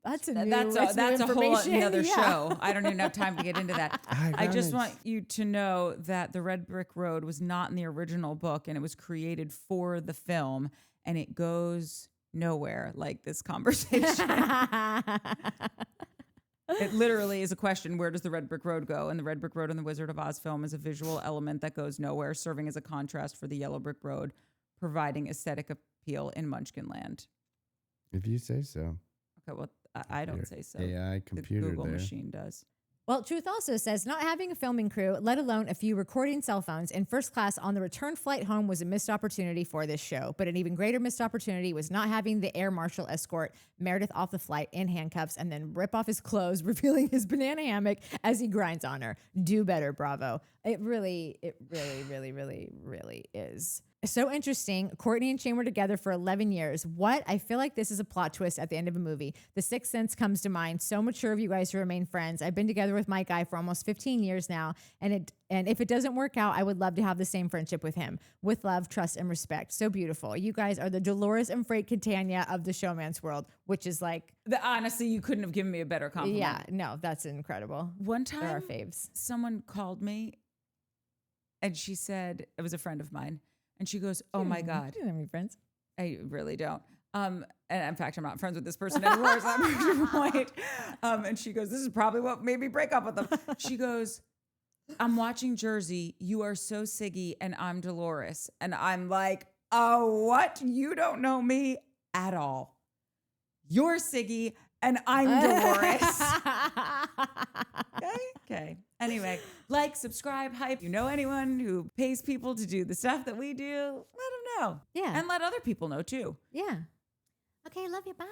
S2: That's a new,
S1: That's a whole
S2: information.
S1: another
S2: Yeah.
S1: show. I don't even have time to get into that. I just want you to know that the Red Brick Road was not in the original book, and it was created for the film, and it goes nowhere like this conversation. It literally is a question, where does the Red Brick Road go? And the Red Brick Road in the Wizard of Oz film is a visual element that goes nowhere, serving as a contrast for the Yellow Brick Road, providing aesthetic appeal in Munchkin Land.
S4: If you say so.
S1: Okay, well, I don't say so.
S4: AI computer
S1: The Google
S4: there.
S1: machine does.
S2: Well, Truth also says not having a filming crew, let alone a few recording cell phones in first class on the return flight home was a missed opportunity for this show. But an even greater missed opportunity was not having the air marshal escort Meredith off the flight in handcuffs and then rip off his clothes, revealing his banana hammock as he grinds on her. Do better, Bravo. It really is. So interesting. Courtney and Shane were together for 11 years. What? I feel like this is a plot twist at the end of a movie. The Sixth Sense comes to mind. So mature of you guys to remain friends. I've been together with my guy for almost 15 years now. And if it doesn't work out, I would love to have the same friendship with him. With love, trust, and respect. So beautiful. You guys are the Dolores and Freight Catania of the Showmance world, which is like...
S1: Honestly, you couldn't have given me a better compliment.
S2: Yeah, no, that's incredible.
S1: One time,
S2: they're our faves.
S1: Someone called me and she said, it was a friend of mine, and she goes, oh my God.
S2: You don't have any friends.
S1: I really don't. And in fact, I'm not friends with this person anymore, so I'm at your point. And she goes, this is probably what made me break up with them. She goes, I'm watching Jersey. You are so Siggy and I'm Dolores. And I'm like, oh, what? You don't know me at all. You're Siggy and I'm Dolores. Okay. Anyway, like, subscribe, hype. You know anyone who pays people to do the stuff that we do, let them know.
S2: Yeah.
S1: And let other people know too.
S2: Yeah. Okay, love you. Bye.